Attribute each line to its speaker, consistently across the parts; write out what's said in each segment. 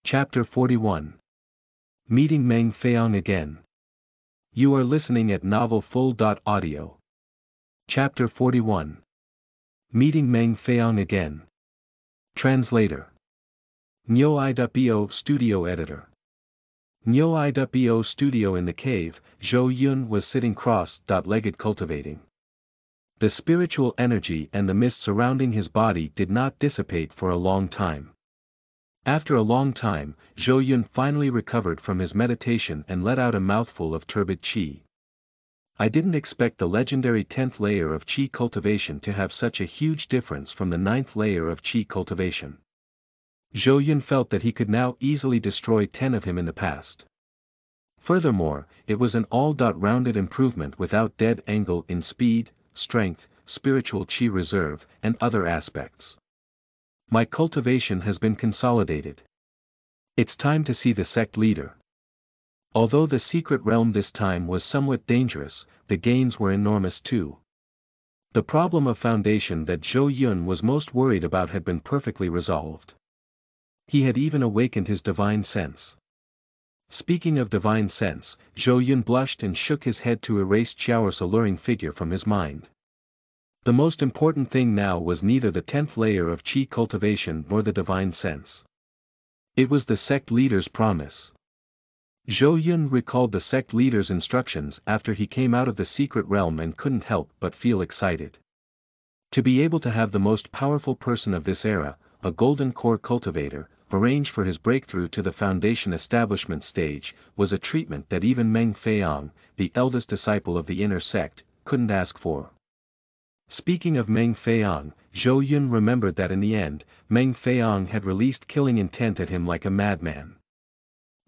Speaker 1: Chapter 41. Meeting Meng Feong again. You are listening at novelfull.audio. Chapter 41. Meeting Meng Feong again. Translator. Nyo.bo Studio Editor. Nyo.bo Studio. In the cave, Zhou Yun was sitting cross-legged cultivating. The spiritual energy and the mist surrounding his body did not dissipate for a long time. After a long time, Zhou Yun finally recovered from his meditation and let out a mouthful of turbid qi. I didn't expect the legendary 10th layer of qi cultivation to have such a huge difference from the 9th layer of qi cultivation. Zhou Yun felt that he could now easily destroy 10 of him in the past. Furthermore, it was an all-rounded improvement without dead angle in speed, strength, spiritual qi reserve, and other aspects. My cultivation has been consolidated. It's time to see the sect leader. Although the secret realm this time was somewhat dangerous, the gains were enormous too. The problem of foundation that Zhou Yun was most worried about had been perfectly resolved. He had even awakened his divine sense. Speaking of divine sense, Zhou Yun blushed and shook his head to erase Qiao's alluring figure from his mind. The most important thing now was neither the 10th layer of qi cultivation nor the divine sense. It was the sect leader's promise. Zhou Yun recalled the sect leader's instructions after he came out of the secret realm and couldn't help but feel excited. To be able to have the most powerful person of this era, a golden core cultivator, arrange for his breakthrough to the foundation establishment stage, was a treatment that even Meng Feong, the eldest disciple of the inner sect, couldn't ask for. Speaking of Meng Feong, Zhou Yun remembered that in the end, Meng Feong had released killing intent at him like a madman.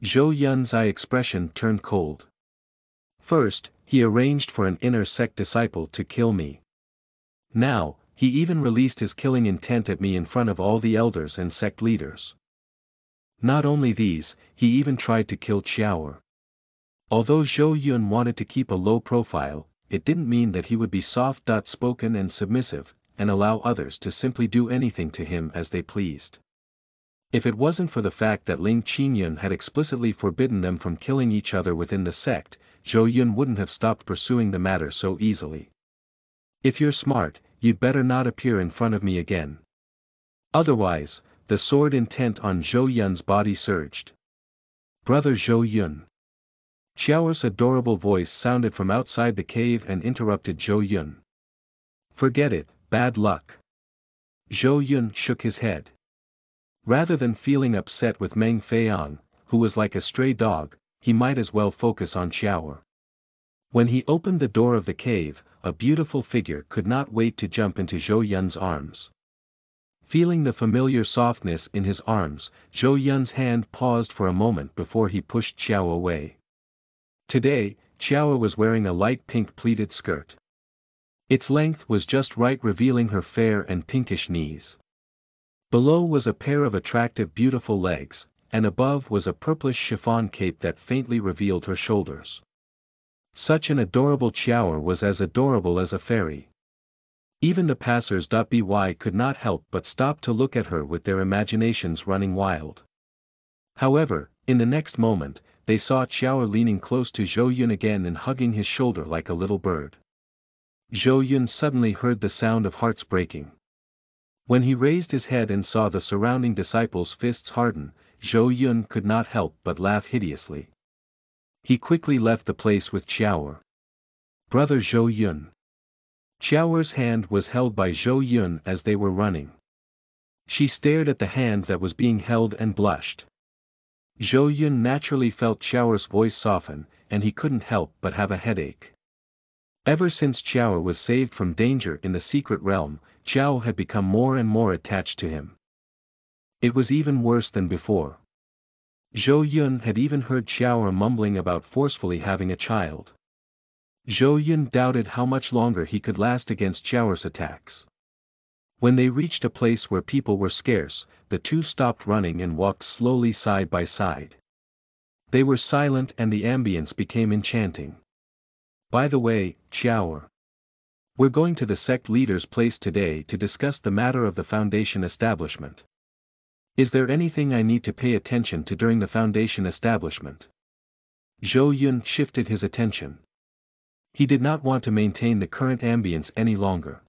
Speaker 1: Zhou Yun's eye expression turned cold. First, he arranged for an inner sect disciple to kill me. Now, he even released his killing intent at me in front of all the elders and sect leaders. Not only these, he even tried to kill Qiao. Although Zhou Yun wanted to keep a low profile, it didn't mean that he would be soft-spoken and submissive, and allow others to simply do anything to him as they pleased. If it wasn't for the fact that Ling Qingyun had explicitly forbidden them from killing each other within the sect, Zhou Yun wouldn't have stopped pursuing the matter so easily. If you're smart, you'd better not appear in front of me again. Otherwise, the sword intent on Zhou Yun's body surged. Brother Zhou Yun. Qiao's adorable voice sounded from outside the cave and interrupted Zhou Yun. Forget it, bad luck. Zhou Yun shook his head. Rather than feeling upset with Meng Feong, who was like a stray dog, he might as well focus on Qiao. When he opened the door of the cave, a beautiful figure could not wait to jump into Zhou Yun's arms. Feeling the familiar softness in his arms, Zhou Yun's hand paused for a moment before he pushed Qiao away. Today, Qiao was wearing a light pink pleated skirt. Its length was just right, revealing her fair and pinkish knees. Below was a pair of attractive beautiful legs, and above was a purplish chiffon cape that faintly revealed her shoulders. Such an adorable Qiao was as adorable as a fairy. Even the passers-by could not help but stop to look at her with their imaginations running wild. However, in the next moment, they saw Qiao leaning close to Zhou Yun again and hugging his shoulder like a little bird. Zhou Yun suddenly heard the sound of hearts breaking. When he raised his head and saw the surrounding disciples' fists harden, Zhou Yun could not help but laugh hideously. He quickly left the place with Qiao. Brother Zhou Yun. Qiao's hand was held by Zhou Yun as they were running. She stared at the hand that was being held and blushed. Zhou Yun naturally felt Qiao's voice soften, and he couldn't help but have a headache. Ever since Qiao was saved from danger in the secret realm, Qiao had become more and more attached to him. It was even worse than before. Zhou Yun had even heard Qiao mumbling about forcefully having a child. Zhou Yun doubted how much longer he could last against Qiao's attacks. When they reached a place where people were scarce, the two stopped running and walked slowly side by side. They were silent and the ambience became enchanting. By the way, Qiao. We're going to the sect leader's place today to discuss the matter of the foundation establishment. Is there anything I need to pay attention to during the Foundation establishment? Zhou Yun shifted his attention. He did not want to maintain the current ambience any longer.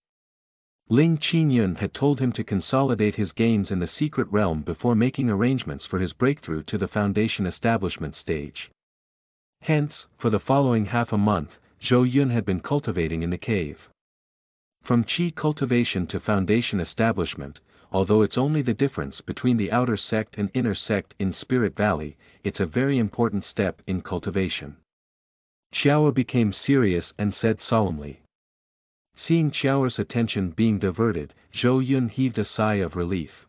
Speaker 1: Ling Qingyun had told him to consolidate his gains in the secret realm before making arrangements for his breakthrough to the Foundation establishment stage. Hence, for the following half a month, Zhou Yun had been cultivating in the cave. From Qi cultivation to Foundation establishment, although it's only the difference between the outer sect and inner sect in Spirit Valley, it's a very important step in cultivation. Qiao became serious and said solemnly. Seeing Qiao's attention being diverted, Zhou Yun heaved a sigh of relief.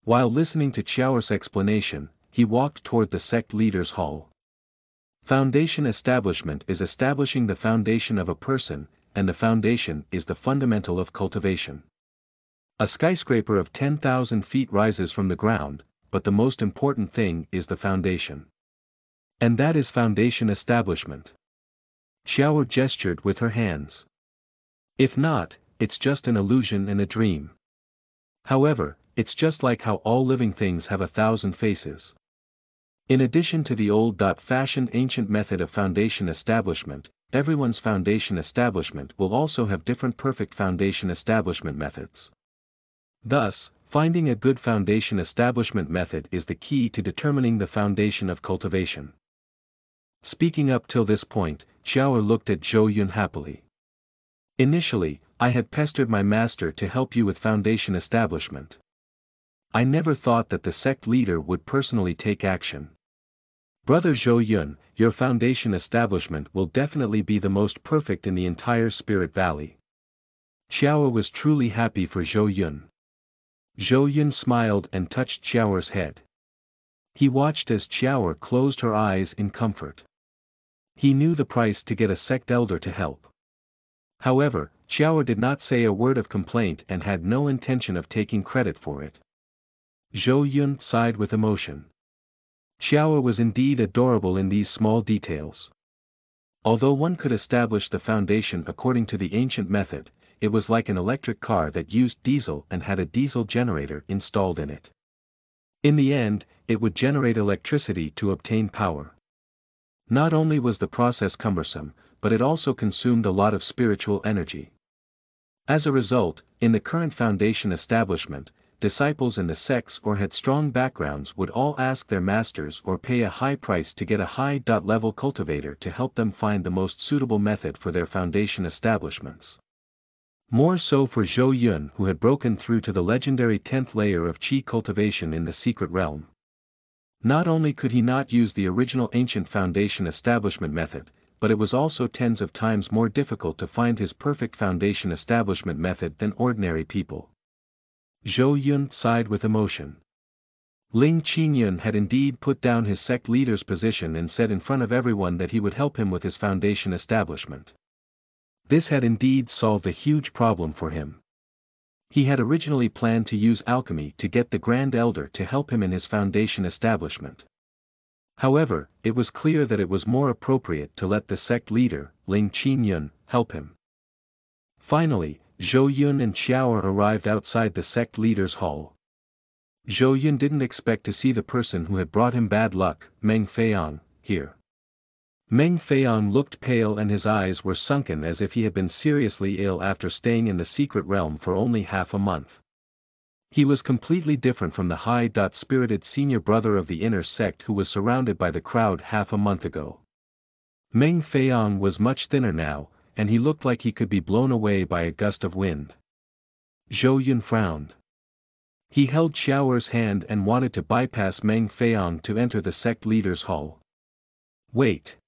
Speaker 1: While listening to Qiao's explanation, he walked toward the sect leader's hall. Foundation establishment is establishing the foundation of a person, and the foundation is the fundamental of cultivation. A skyscraper of 10,000 feet rises from the ground, but the most important thing is the foundation. And that is foundation establishment. Qiao gestured with her hands. If not, it's just an illusion and a dream. However, it's just like how all living things have 1,000 faces. In addition to the old-fashioned ancient method of foundation establishment, everyone's foundation establishment will also have different perfect foundation establishment methods. Thus, finding a good foundation establishment method is the key to determining the foundation of cultivation. Speaking up till this point, Qiao looked at Zhou Yun happily. Initially, I had pestered my master to help you with foundation establishment. I never thought that the sect leader would personally take action. Brother Zhou Yun, your foundation establishment will definitely be the most perfect in the entire Spirit Valley. Qiao was truly happy for Zhou Yun. Zhou Yun smiled and touched Qiao's head. He watched as Qiao closed her eyes in comfort. He knew the price to get a sect elder to help. However, Qiao did not say a word of complaint and had no intention of taking credit for it. Zhou Yun sighed with emotion. Qiao was indeed adorable in these small details. Although one could establish the foundation according to the ancient method, it was like an electric car that used diesel and had a diesel generator installed in it. In the end, it would generate electricity to obtain power. Not only was the process cumbersome, but it also consumed a lot of spiritual energy. As a result, in the current foundation establishment, disciples in the sects or had strong backgrounds would all ask their masters or pay a high price to get a high-level cultivator to help them find the most suitable method for their foundation establishments. More so for Zhou Yun, who had broken through to the legendary 10th layer of Qi cultivation in the secret realm. Not only could he not use the original ancient foundation establishment method, but it was also tens of times more difficult to find his perfect foundation establishment method than ordinary people. Zhou Yun sighed with emotion. Ling Qingyun had indeed put down his sect leader's position and said in front of everyone that he would help him with his foundation establishment. This had indeed solved a huge problem for him. He had originally planned to use alchemy to get the Grand Elder to help him in his foundation establishment. However, it was clear that it was more appropriate to let the sect leader, Ling Qingyun, help him. Finally, Zhou Yun and Qiao arrived outside the sect leader's hall. Zhou Yun didn't expect to see the person who had brought him bad luck, Meng Feiong, here. Meng Feiong looked pale and his eyes were sunken as if he had been seriously ill after staying in the secret realm for only half a month. He was completely different from the high-spirited senior brother of the inner sect who was surrounded by the crowd half a month ago. Meng Feiong was much thinner now, and he looked like he could be blown away by a gust of wind. Zhou Yun frowned. He held Xiao's hand and wanted to bypass Meng Feiong to enter the sect leader's hall. Wait.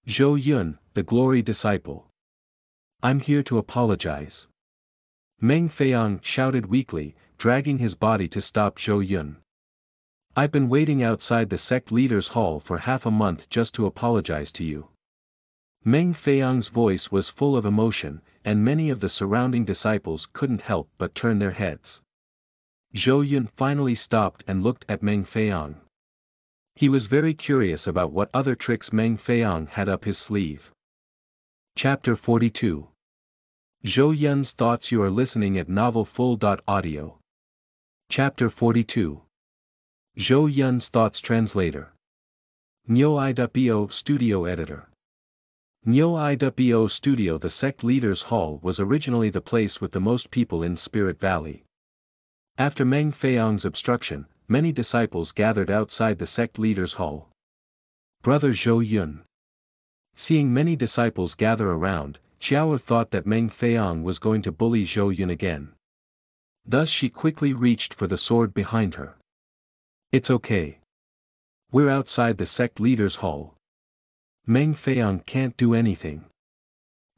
Speaker 1: Zhou Yun, the glory disciple. I'm here to apologize. Meng Feiong shouted weakly, dragging his body to stop Zhou Yun. I've been waiting outside the sect leader's hall for half a month just to apologize to you. Meng Feiong's voice was full of emotion, and many of the surrounding disciples couldn't help but turn their heads. Zhou Yun finally stopped and looked at Meng Feiong. He was very curious about what other tricks Meng Feiong had up his sleeve. Chapter 42. Zhou Yun's Thoughts. You are listening at novelfull.audio. Chapter 42. Zhou Yun's Thoughts Translator. Nyo I.bo Studio Editor. Nyo I.bo Studio. The sect leaders' hall was originally the place with the most people in Spirit Valley. After Meng Feiyang's obstruction, many disciples gathered outside the sect leaders' hall. Brother Zhou Yun. Seeing many disciples gather around, Qiao thought that Meng Feiyang was going to bully Zhou Yun again. Thus she quickly reached for the sword behind her. It's okay. We're outside the sect leaders' hall. Meng Feiyang can't do anything.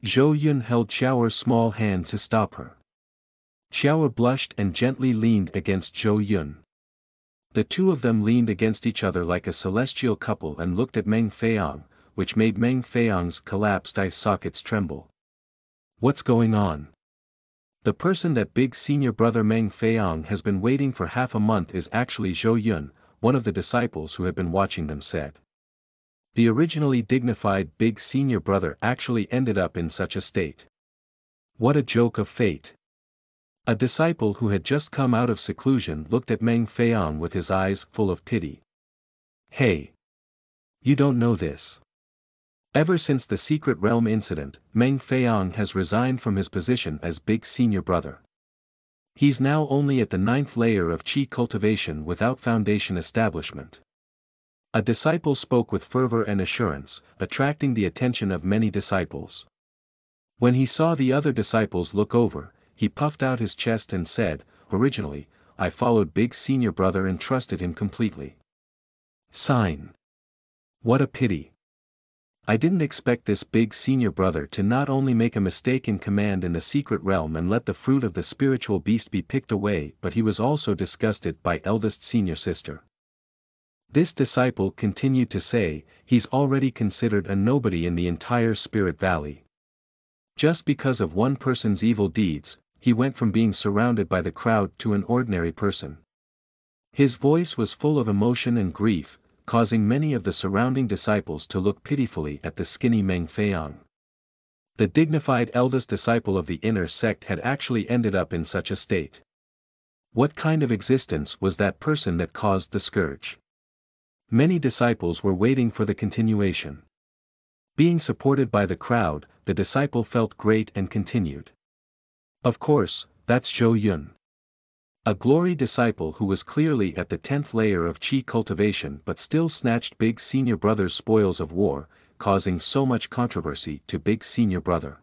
Speaker 1: Zhou Yun held Qiao's small hand to stop her. Qiao blushed and gently leaned against Zhou Yun. The two of them leaned against each other like a celestial couple and looked at Meng Feiyang, which made Meng Feiyang's collapsed eye sockets tremble. What's going on? The person that big senior brother Meng Feiyang has been waiting for half a month is actually Zhou Yun, one of the disciples who had been watching them said. The originally dignified big senior brother actually ended up in such a state. What a joke of fate. A disciple who had just come out of seclusion looked at Meng Feiyang with his eyes full of pity. Hey! You don't know this. Ever since the Secret Realm incident, Meng Feiyang has resigned from his position as big senior brother. He's now only at the 9th layer of Qi cultivation without foundation establishment. A disciple spoke with fervor and assurance, attracting the attention of many disciples. When he saw the other disciples look over, he puffed out his chest and said, "Originally, I followed big senior brother and trusted him completely. Sign. What a pity. I didn't expect this big senior brother to not only make a mistake in command in the secret realm and let the fruit of the spiritual beast be picked away, but he was also disgusted by eldest senior sister." This disciple continued to say, he's already considered a nobody in the entire Spirit Valley. Just because of one person's evil deeds, he went from being surrounded by the crowd to an ordinary person. His voice was full of emotion and grief, causing many of the surrounding disciples to look pitifully at the skinny Meng Feiyang. The dignified eldest disciple of the inner sect had actually ended up in such a state. What kind of existence was that person that caused the scourge? Many disciples were waiting for the continuation. Being supported by the crowd, the disciple felt great and continued. Of course, that's Zhou Yun. A glory disciple who was clearly at the 10th layer of Qi cultivation but still snatched big senior brother's spoils of war, causing so much controversy to big senior brother.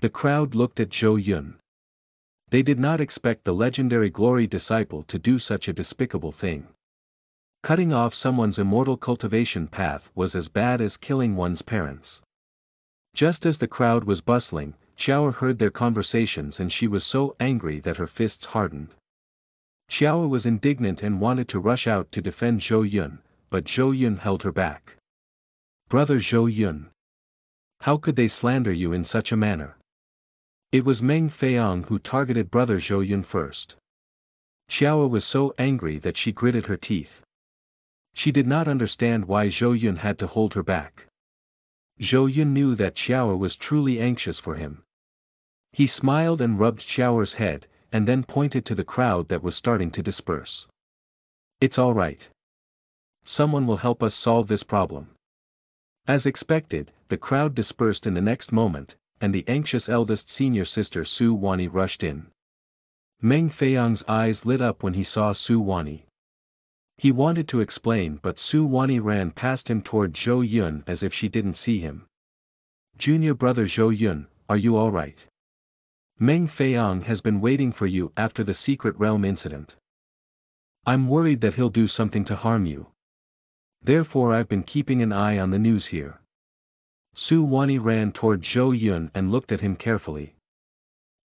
Speaker 1: The crowd looked at Zhou Yun. They did not expect the legendary glory disciple to do such a despicable thing. Cutting off someone's immortal cultivation path was as bad as killing one's parents. Just as the crowd was bustling, Qiao heard their conversations and she was so angry that her fists hardened. Qiao was indignant and wanted to rush out to defend Zhou Yun, but Zhou Yun held her back. Brother Zhou Yun. How could they slander you in such a manner? It was Meng Feiyang who targeted brother Zhou Yun first. Qiao was so angry that she gritted her teeth. She did not understand why Zhou Yun had to hold her back. Zhou Yun knew that Qiao was truly anxious for him. He smiled and rubbed Qiao's head, and then pointed to the crowd that was starting to disperse. It's all right. Someone will help us solve this problem. As expected, the crowd dispersed in the next moment, and the anxious eldest senior sister Su Wani rushed in. Meng Feiyang's eyes lit up when he saw Su Wani. He wanted to explain but Su Wani ran past him toward Zhou Yun as if she didn't see him. Junior brother Zhou Yun, are you all right? Meng Feiyang has been waiting for you after the Secret Realm incident. I'm worried that he'll do something to harm you. Therefore I've been keeping an eye on the news here. Su Wani ran toward Zhou Yun and looked at him carefully.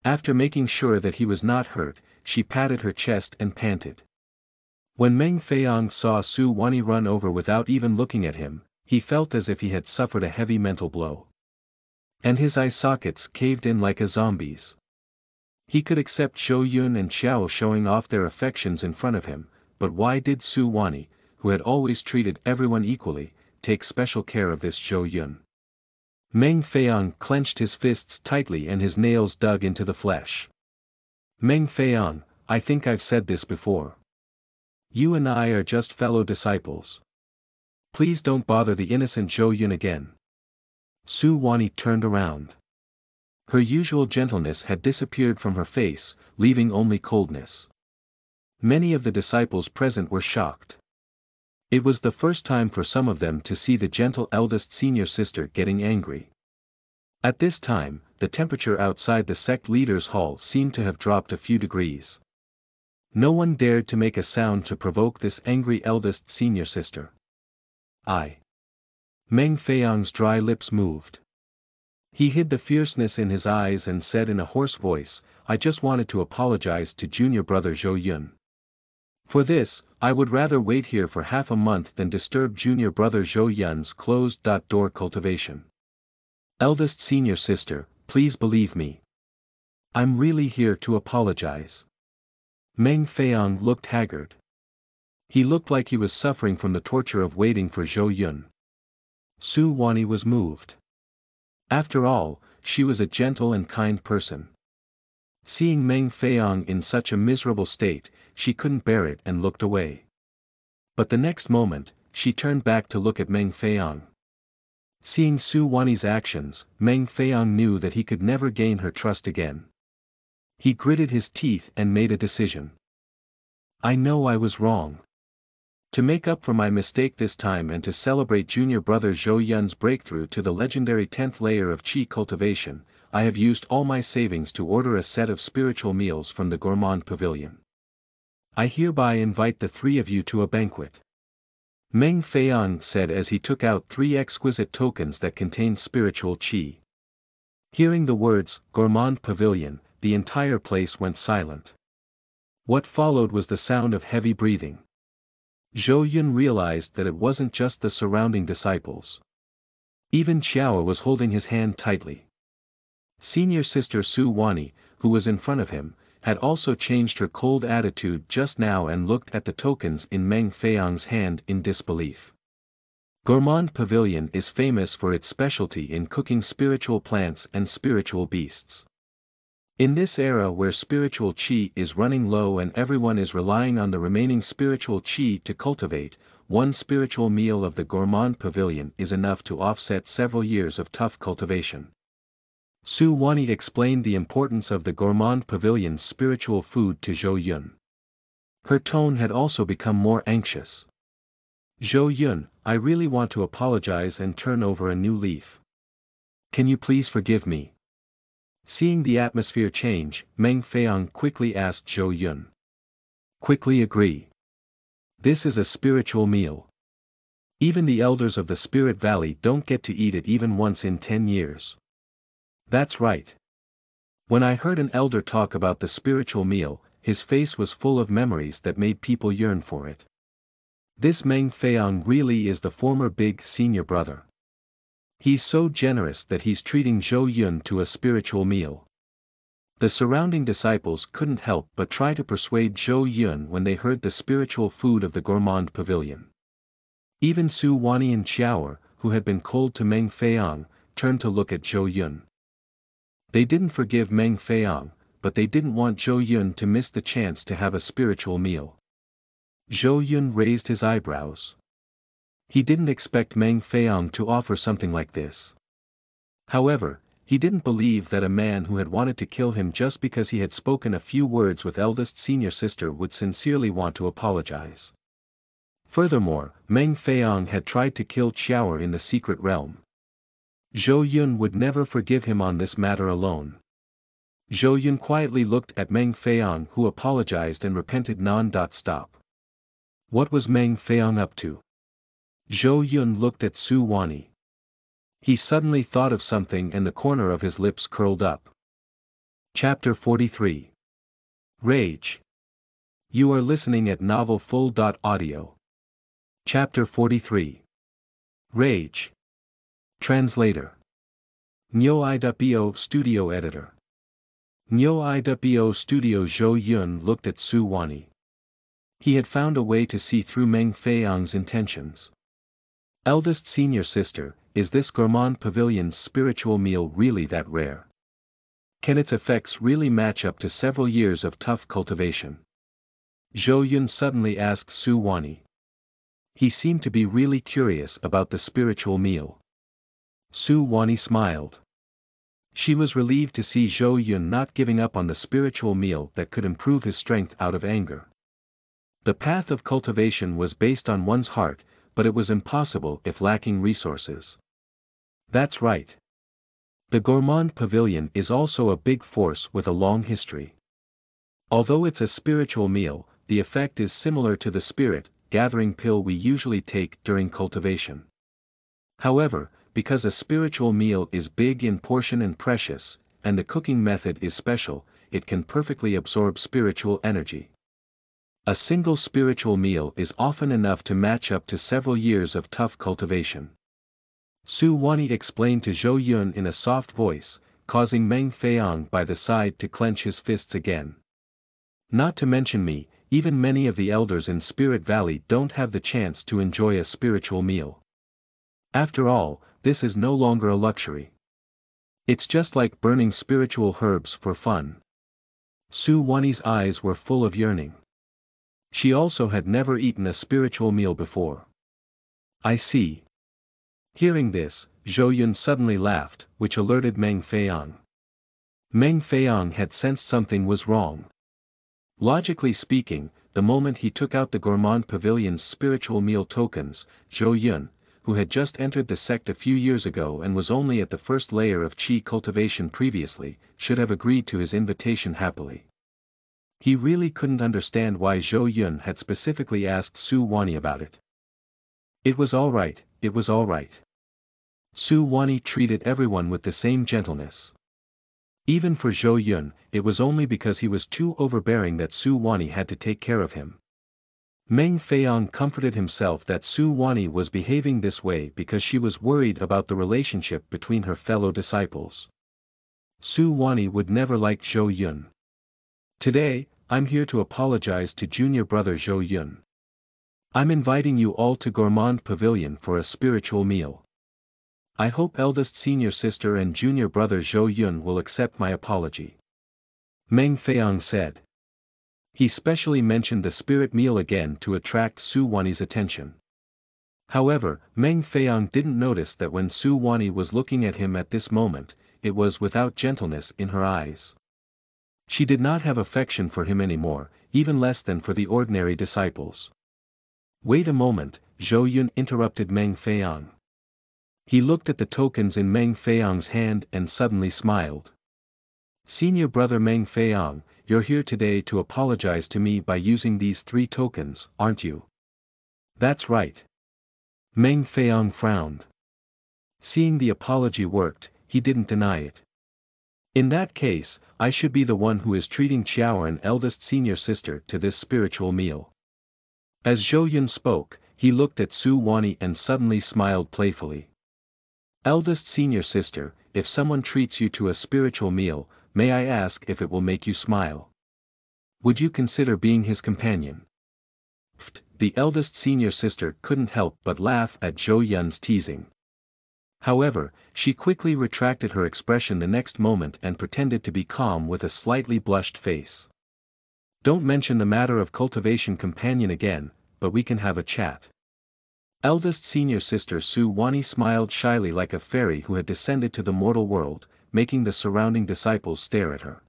Speaker 1: After making sure that he was not hurt, she patted her chest and panted. When Meng Feiyang saw Su Wani run over without even looking at him, he felt as if he had suffered a heavy mental blow. And his eye sockets caved in like a zombie's. He could accept Zhou Yun and Qiao showing off their affections in front of him, but why did Su Wani, who had always treated everyone equally, take special care of this Zhou Yun? Meng Feiyang clenched his fists tightly and his nails dug into the flesh. Meng Feiyang, I think I've said this before. You and I are just fellow disciples. Please don't bother the innocent Zhou Yun again. Su Wani turned around. Her usual gentleness had disappeared from her face, leaving only coldness. Many of the disciples present were shocked. It was the first time for some of them to see the gentle eldest senior sister getting angry. At this time, the temperature outside the sect leaders' hall seemed to have dropped a few degrees. No one dared to make a sound to provoke this angry eldest senior sister. Meng Feiyang's dry lips moved. He hid the fierceness in his eyes and said in a hoarse voice, I just wanted to apologize to junior brother Zhou Yun. For this, I would rather wait here for half a month than disturb junior brother Zhou Yun's closed-door cultivation. Eldest senior sister, please believe me. I'm really here to apologize. Meng Feiyang looked haggard. He looked like he was suffering from the torture of waiting for Zhou Yun. Su Wani was moved. After all, she was a gentle and kind person. Seeing Meng Feiyang in such a miserable state, she couldn't bear it and looked away. But the next moment, she turned back to look at Meng Feiyang. Seeing Su Wani's actions, Meng Feiyang knew that he could never gain her trust again. He gritted his teeth and made a decision. I know I was wrong. To make up for my mistake this time and to celebrate junior brother Zhou Yun's breakthrough to the legendary 10th layer of Qi cultivation, I have used all my savings to order a set of spiritual meals from the Gourmand Pavilion. I hereby invite the three of you to a banquet. Meng Feiyang said as he took out 3 exquisite tokens that contained spiritual Qi. Hearing the words, Gourmand Pavilion, the entire place went silent. What followed was the sound of heavy breathing. Zhou Yun realized that it wasn't just the surrounding disciples. Even Qiao was holding his hand tightly. Senior sister Su Wani, who was in front of him, had also changed her cold attitude just now and looked at the tokens in Meng Feiyang's hand in disbelief. Gourmand Pavilion is famous for its specialty in cooking spiritual plants and spiritual beasts. In this era where spiritual Qi is running low and everyone is relying on the remaining spiritual Qi to cultivate, one spiritual meal of the Gourmand Pavilion is enough to offset several years of tough cultivation. Su Wani explained the importance of the Gourmand Pavilion's spiritual food to Zhou Yun. Her tone had also become more anxious. Zhou Yun, I really want to apologize and turn over a new leaf. Can you please forgive me? Seeing the atmosphere change, Meng Feiyang quickly asked Zhou Yun. Quickly agree. This is a spiritual meal. Even the elders of the Spirit Valley don't get to eat it even once in 10 years. That's right. When I heard an elder talk about the spiritual meal, his face was full of memories that made people yearn for it. This Meng Feiyang really is the former big senior brother. He's so generous that he's treating Zhou Yun to a spiritual meal. The surrounding disciples couldn't help but try to persuade Zhou Yun when they heard the spiritual food of the Gourmand Pavilion. Even Su Wani and Qiao, who had been cold to Meng Feiyang, turned to look at Zhou Yun. They didn't forgive Meng Feiyang, but they didn't want Zhou Yun to miss the chance to have a spiritual meal. Zhou Yun raised his eyebrows. He didn't expect Meng Feiyang to offer something like this. However, he didn't believe that a man who had wanted to kill him just because he had spoken a few words with eldest senior sister would sincerely want to apologize. Furthermore, Meng Feiyang had tried to kill Qiao in the secret realm. Zhou Yun would never forgive him on this matter alone. Zhou Yun quietly looked at Meng Feiyang, who apologized and repented non-stop. What was Meng Feiyang up to? Zhou Yun looked at Su Wani. He suddenly thought of something and the corner of his lips curled up. Chapter 43. Rage. You are listening at NovelFull.audio. Chapter 43. Rage. Translator. Nyo-iwo Studio Editor. Nyo-iwo Studio. Zhou Yun looked at Su Wani. He had found a way to see through Meng Feiyang's intentions. Eldest senior sister, is this Gourmand Pavilion's spiritual meal really that rare? Can its effects really match up to several years of tough cultivation? Zhou Yun suddenly asked Su Wani. He seemed to be really curious about the spiritual meal. Su Wani smiled. She was relieved to see Zhou Yun not giving up on the spiritual meal that could improve his strength out of anger. The path of cultivation was based on one's heart, but it was impossible if lacking resources. That's right. The Gourmand Pavilion is also a big force with a long history. Although it's a spiritual meal, the effect is similar to the spirit-gathering pill we usually take during cultivation. However, because a spiritual meal is big in portion and precious, and the cooking method is special, it can perfectly absorb spiritual energy. A single spiritual meal is often enough to match up to several years of tough cultivation. Su Wani explained to Zhou Yun in a soft voice, causing Meng Feiong by the side to clench his fists again. Not to mention me, even many of the elders in Spirit Valley don't have the chance to enjoy a spiritual meal. After all, this is no longer a luxury. It's just like burning spiritual herbs for fun. Su Wani's eyes were full of yearning. She also had never eaten a spiritual meal before. I see. Hearing this, Zhou Yun suddenly laughed, which alerted Meng Feiong. Meng Feiong had sensed something was wrong. Logically speaking, the moment he took out the Gourmand Pavilion's spiritual meal tokens, Zhou Yun, who had just entered the sect a few years ago and was only at the first layer of qi cultivation previously, should have agreed to his invitation happily. He really couldn't understand why Zhou Yun had specifically asked Su Wani about it. It was all right, it was all right. Su Wani treated everyone with the same gentleness. Even for Zhou Yun, it was only because he was too overbearing that Su Wani had to take care of him. Meng Feiong comforted himself that Su Wani was behaving this way because she was worried about the relationship between her fellow disciples. Su Wani would never like Zhou Yun. Today, I'm here to apologize to junior brother Zhou Yun. I'm inviting you all to Gourmand Pavilion for a spiritual meal. I hope eldest senior sister and junior brother Zhou Yun will accept my apology. Meng Feiong said. He specially mentioned the spirit meal again to attract Su Wani's attention. However, Meng Feiong didn't notice that when Su Wani was looking at him at this moment, it was without gentleness in her eyes. She did not have affection for him anymore, even less than for the ordinary disciples. Wait a moment, Zhou Yun interrupted Meng Feiong. He looked at the tokens in Meng Feiong's hand and suddenly smiled. Senior brother Meng Feiong, you're here today to apologize to me by using these 3 tokens, aren't you? That's right. Meng Feiong frowned. Seeing the apology worked, he didn't deny it. In that case, I should be the one who is treating Qiaoran eldest senior sister to this spiritual meal. As Zhou Yun spoke, he looked at Su Wani and suddenly smiled playfully. Eldest senior sister, if someone treats you to a spiritual meal, may I ask if it will make you smile? Would you consider being his companion? The eldest senior sister couldn't help but laugh at Zhou Yun's teasing. However, she quickly retracted her expression the next moment and pretended to be calm with a slightly blushed face. Don't mention the matter of cultivation companion again, but we can have a chat. Eldest senior sister Su Wani smiled shyly like a fairy who had descended to the mortal world, making the surrounding disciples stare at her.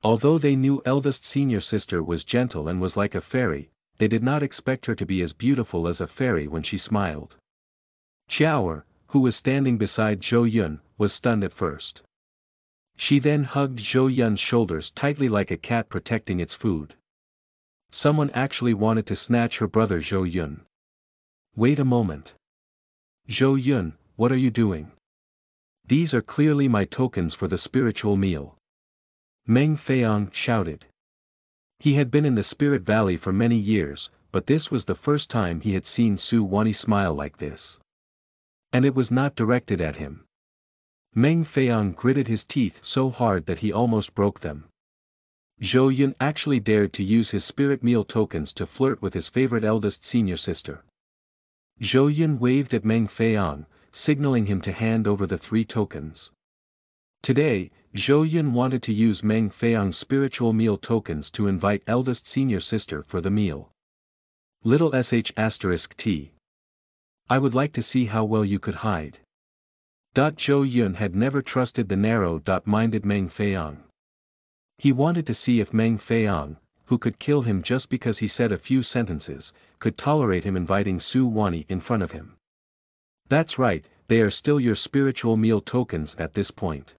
Speaker 1: Although they knew eldest senior sister was gentle and was like a fairy, they did not expect her to be as beautiful as a fairy when she smiled. Qiaoer, who was standing beside Zhou Yun, was stunned at first. She then hugged Zhou Yun's shoulders tightly like a cat protecting its food. Someone actually wanted to snatch her brother Zhou Yun. Wait a moment. Zhou Yun, what are you doing? These are clearly my tokens for the spiritual meal. Meng Feiong shouted. He had been in the Spirit Valley for many years, but this was the first time he had seen Su Wani smile like this. And it was not directed at him. Meng Feiong gritted his teeth so hard that he almost broke them. Zhou Yun actually dared to use his spirit meal tokens to flirt with his favorite eldest senior sister. Zhou Yun waved at Meng Feiong, signaling him to hand over the 3 tokens. Today, Zhou Yun wanted to use Meng Feiyang's spiritual meal tokens to invite eldest senior sister for the meal. Little sh*t. I would like to see how well you could hide. Zhou Yun had never trusted the narrow-minded Meng Feiyang. He wanted to see if Meng Feiyang, who could kill him just because he said a few sentences, could tolerate him inviting Su Wani in front of him. That's right, they are still your spiritual meal tokens at this point.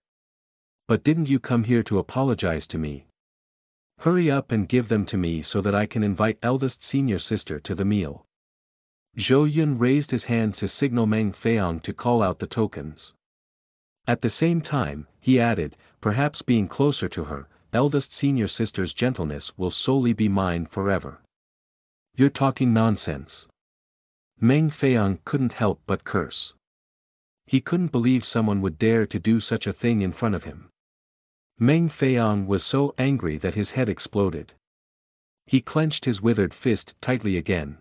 Speaker 1: But didn't you come here to apologize to me? Hurry up and give them to me so that I can invite eldest senior sister to the meal. Zhou Yun raised his hand to signal Meng Feiyang to call out the tokens. At the same time, he added, perhaps being closer to her, eldest senior sister's gentleness will solely be mine forever. You're talking nonsense. Meng Feiyang couldn't help but curse. He couldn't believe someone would dare to do such a thing in front of him. Meng Feiyang was so angry that his head exploded. He clenched his withered fist tightly again.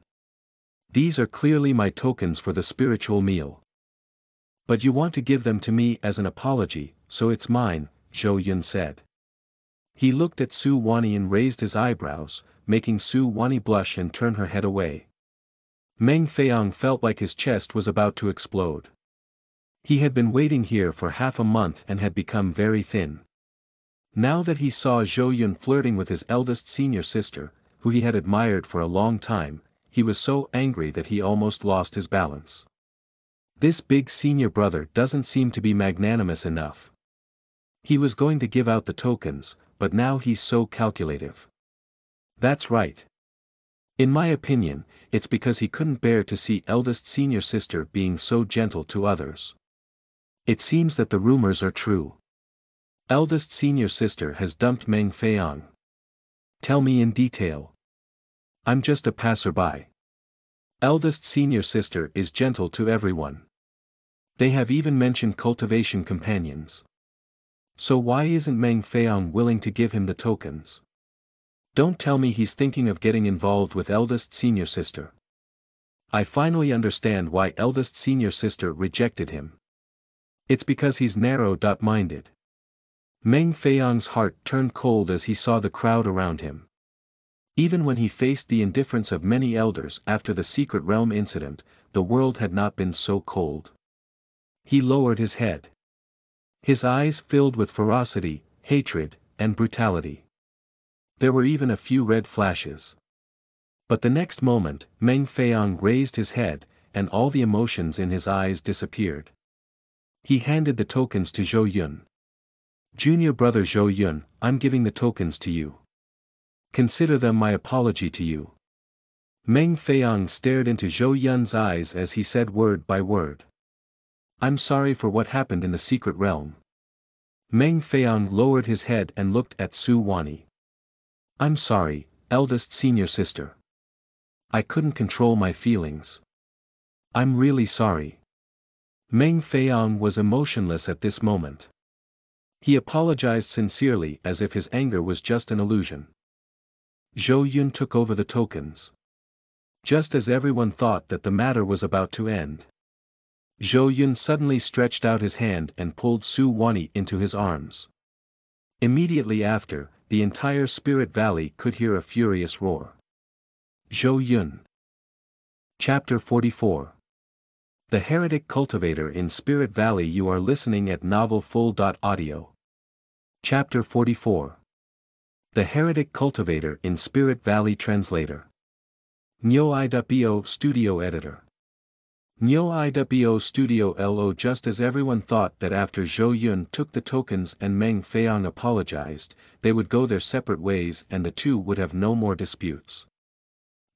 Speaker 1: These are clearly my tokens for the spiritual meal. But you want to give them to me as an apology, so it's mine, Zhou Yun said. He looked at Su Wani and raised his eyebrows, making Su Wani blush and turn her head away. Meng Feiyang felt like his chest was about to explode. He had been waiting here for half a month and had become very thin. Now that he saw Zhou Yun flirting with his eldest senior sister, who he had admired for a long time, he was so angry that he almost lost his balance. This big senior brother doesn't seem to be magnanimous enough. He was going to give out the tokens, but now he's so calculative. That's right. In my opinion, it's because he couldn't bear to see eldest senior sister being so gentle to others. It seems that the rumors are true. Eldest senior sister has dumped Meng Feiyang. Tell me in detail. I'm just a passerby. Eldest senior sister is gentle to everyone. They have even mentioned cultivation companions. So why isn't Meng Feiyang willing to give him the tokens? Don't tell me he's thinking of getting involved with eldest senior sister. I finally understand why eldest senior sister rejected him. It's because he's narrow-minded. Meng Feiyang's heart turned cold as he saw the crowd around him. Even when he faced the indifference of many elders after the Secret Realm incident, the world had not been so cold. He lowered his head. His eyes filled with ferocity, hatred, and brutality. There were even a few red flashes. But the next moment, Meng Feiyang raised his head, and all the emotions in his eyes disappeared. He handed the tokens to Zhou Yun. Junior brother Zhou Yun, I'm giving the tokens to you. Consider them my apology to you. Meng Feiyang stared into Zhou Yun's eyes as he said word by word. I'm sorry for what happened in the Secret Realm. Meng Feiyang lowered his head and looked at Su Wani. I'm sorry, eldest senior sister. I couldn't control my feelings. I'm really sorry. Meng Feiyang was emotionless at this moment. He apologized sincerely as if his anger was just an illusion. Zhou Yun took over the tokens. Just as everyone thought that the matter was about to end. Zhou Yun suddenly stretched out his hand and pulled Su Wani into his arms. Immediately after, the entire Spirit Valley could hear a furious roar. Zhou Yun. Chapter 44. The Heretic Cultivator in Spirit Valley. You are listening at NovelFull.audio. Chapter 44. The Heretic Cultivator in Spirit Valley. Translator. Nyo Iwo Studio Editor. Nyo Iwo Studio Lo. Just as everyone thought that after Zhou Yun took the tokens and Meng Feiyang apologized, they would go their separate ways and the two would have no more disputes.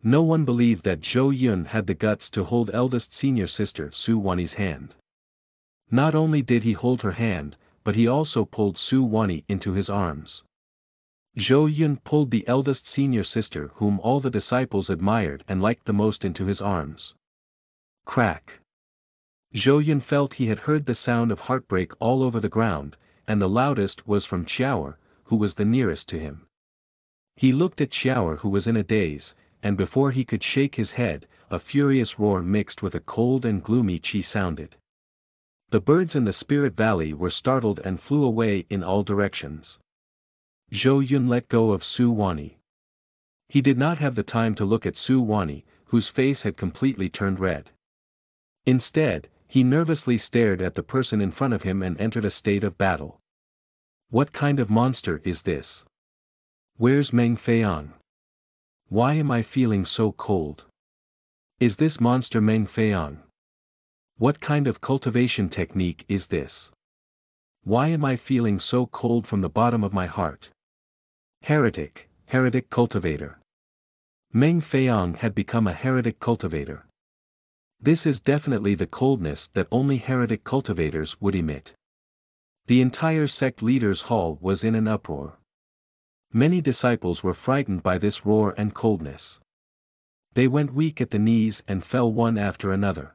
Speaker 1: No one believed that Zhou Yun had the guts to hold eldest senior sister Su Wani's hand. Not only did he hold her hand, but he also pulled Su Wani into his arms. Zhou Yun pulled the eldest senior sister whom all the disciples admired and liked the most into his arms. Crack. Zhou Yun felt he had heard the sound of heartbreak all over the ground, and the loudest was from Qiaoer, who was the nearest to him. He looked at Qiaoer, who was in a daze, and before he could shake his head, a furious roar mixed with a cold and gloomy qi sounded. The birds in the Spirit Valley were startled and flew away in all directions. Zhou Yun let go of Su Wani. He did not have the time to look at Su Wani, whose face had completely turned red. Instead, he nervously stared at the person in front of him and entered a state of battle. What kind of monster is this? Where's Meng Feiang? Why am I feeling so cold? Is this monster Meng Feiang? What kind of cultivation technique is this? Why am I feeling so cold from the bottom of my heart? Heretic cultivator. Meng Feiang had become a heretic cultivator. This is definitely the coldness that only heretic cultivators would emit. The entire sect leaders' hall was in an uproar. Many disciples were frightened by this roar and coldness. They went weak at the knees and fell one after another.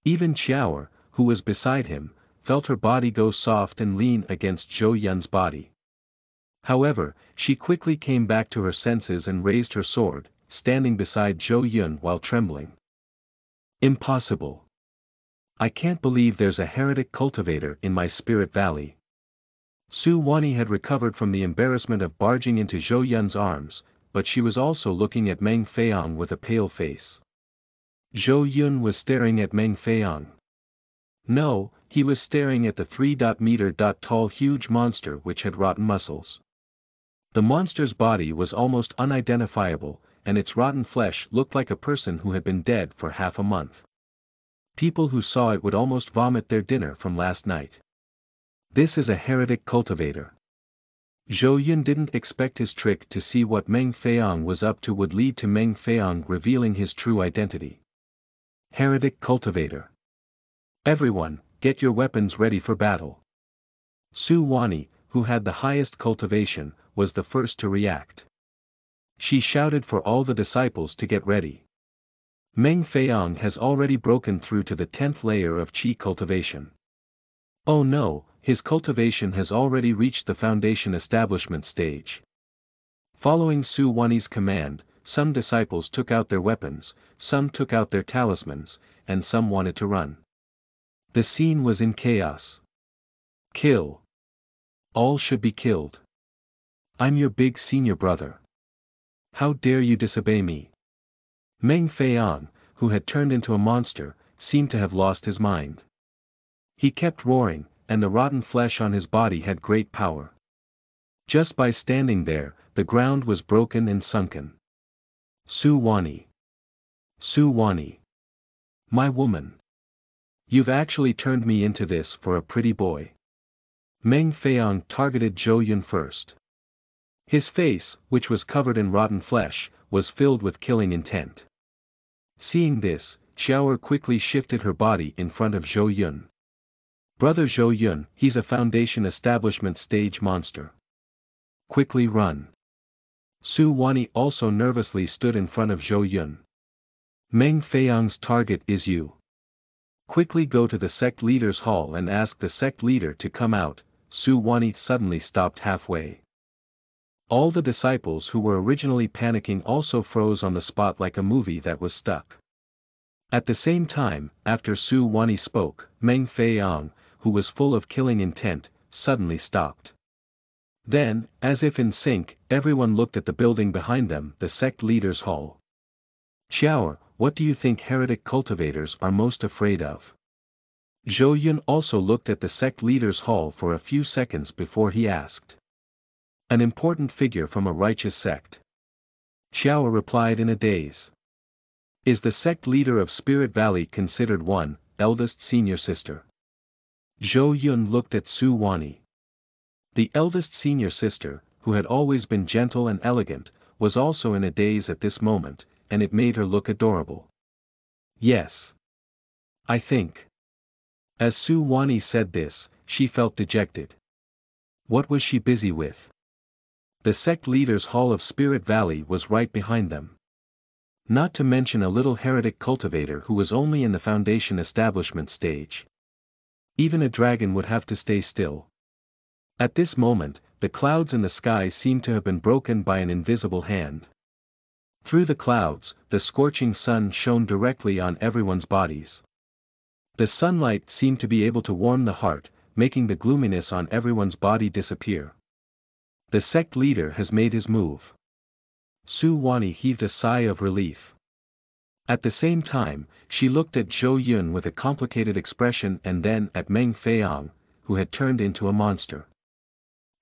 Speaker 1: Even Qiao, who was beside him, felt her body go soft and lean against Zhou Yun's body. However, she quickly came back to her senses and raised her sword, standing beside Zhou Yun while trembling. Impossible. I can't believe there's a heretic cultivator in my Spirit Valley. Su Wani had recovered from the embarrassment of barging into Zhou Yun's arms, but she was also looking at Meng Feiang with a pale face. Zhou Yun was staring at Meng Feiang. No, he was staring at the 3-meter tall huge monster which had rotten muscles. The monster's body was almost unidentifiable, and its rotten flesh looked like a person who had been dead for half a month. People who saw it would almost vomit their dinner from last night. This is a heretic cultivator. Zhou Yun didn't expect his trick to see what Meng Feiang was up to would lead to Meng Feiang revealing his true identity. Heretic cultivator. Everyone, get your weapons ready for battle. Su Wani, who had the highest cultivation, was the first to react. She shouted for all the disciples to get ready. Meng Feiang has already broken through to the 10th layer of Qi cultivation. Oh no, his cultivation has already reached the foundation establishment stage. Following Su Wani's command, some disciples took out their weapons, some took out their talismans, and some wanted to run. The scene was in chaos. Kill. All should be killed. I'm your big senior brother. How dare you disobey me? Meng Feiang, who had turned into a monster, seemed to have lost his mind. He kept roaring, and the rotten flesh on his body had great power. Just by standing there, the ground was broken and sunken. Su Wani. Su Wani. My woman. You've actually turned me into this for a pretty boy. Meng Feiang targeted Zhou Yun first. His face, which was covered in rotten flesh, was filled with killing intent. Seeing this, Qiao quickly shifted her body in front of Zhou Yun. Brother Zhou Yun, he's a foundation establishment stage monster. Quickly run. Su Wani also nervously stood in front of Zhou Yun. Meng Feiang's target is you. Quickly go to the sect leader's hall and ask the sect leader to come out. Su Wani suddenly stopped halfway. All the disciples who were originally panicking also froze on the spot like a movie that was stuck. At the same time, after Su Wani spoke, Meng Feiang, who was full of killing intent, suddenly stopped. Then, as if in sync, everyone looked at the building behind them, the sect leader's hall. Qiao, what do you think heretic cultivators are most afraid of? Zhou Yun also looked at the sect leader's hall for a few seconds before he asked. An important figure from a righteous sect. Qiao replied in a daze. Is the sect leader of Spirit Valley considered one, eldest senior sister? Zhou Yun looked at Su Wani. The eldest senior sister, who had always been gentle and elegant, was also in a daze at this moment, and it made her look adorable. Yes. I think. As Su Wani said this, she felt dejected. What was she busy with? The sect leader's hall of Spirit Valley was right behind them. Not to mention a little heretic cultivator who was only in the foundation establishment stage. Even a dragon would have to stay still. At this moment, the clouds in the sky seemed to have been broken by an invisible hand. Through the clouds, the scorching sun shone directly on everyone's bodies. The sunlight seemed to be able to warm the heart, making the gloominess on everyone's body disappear. The sect leader has made his move. Su Wani heaved a sigh of relief. At the same time, she looked at Zhou Yun with a complicated expression and then at Meng Feiang, who had turned into a monster.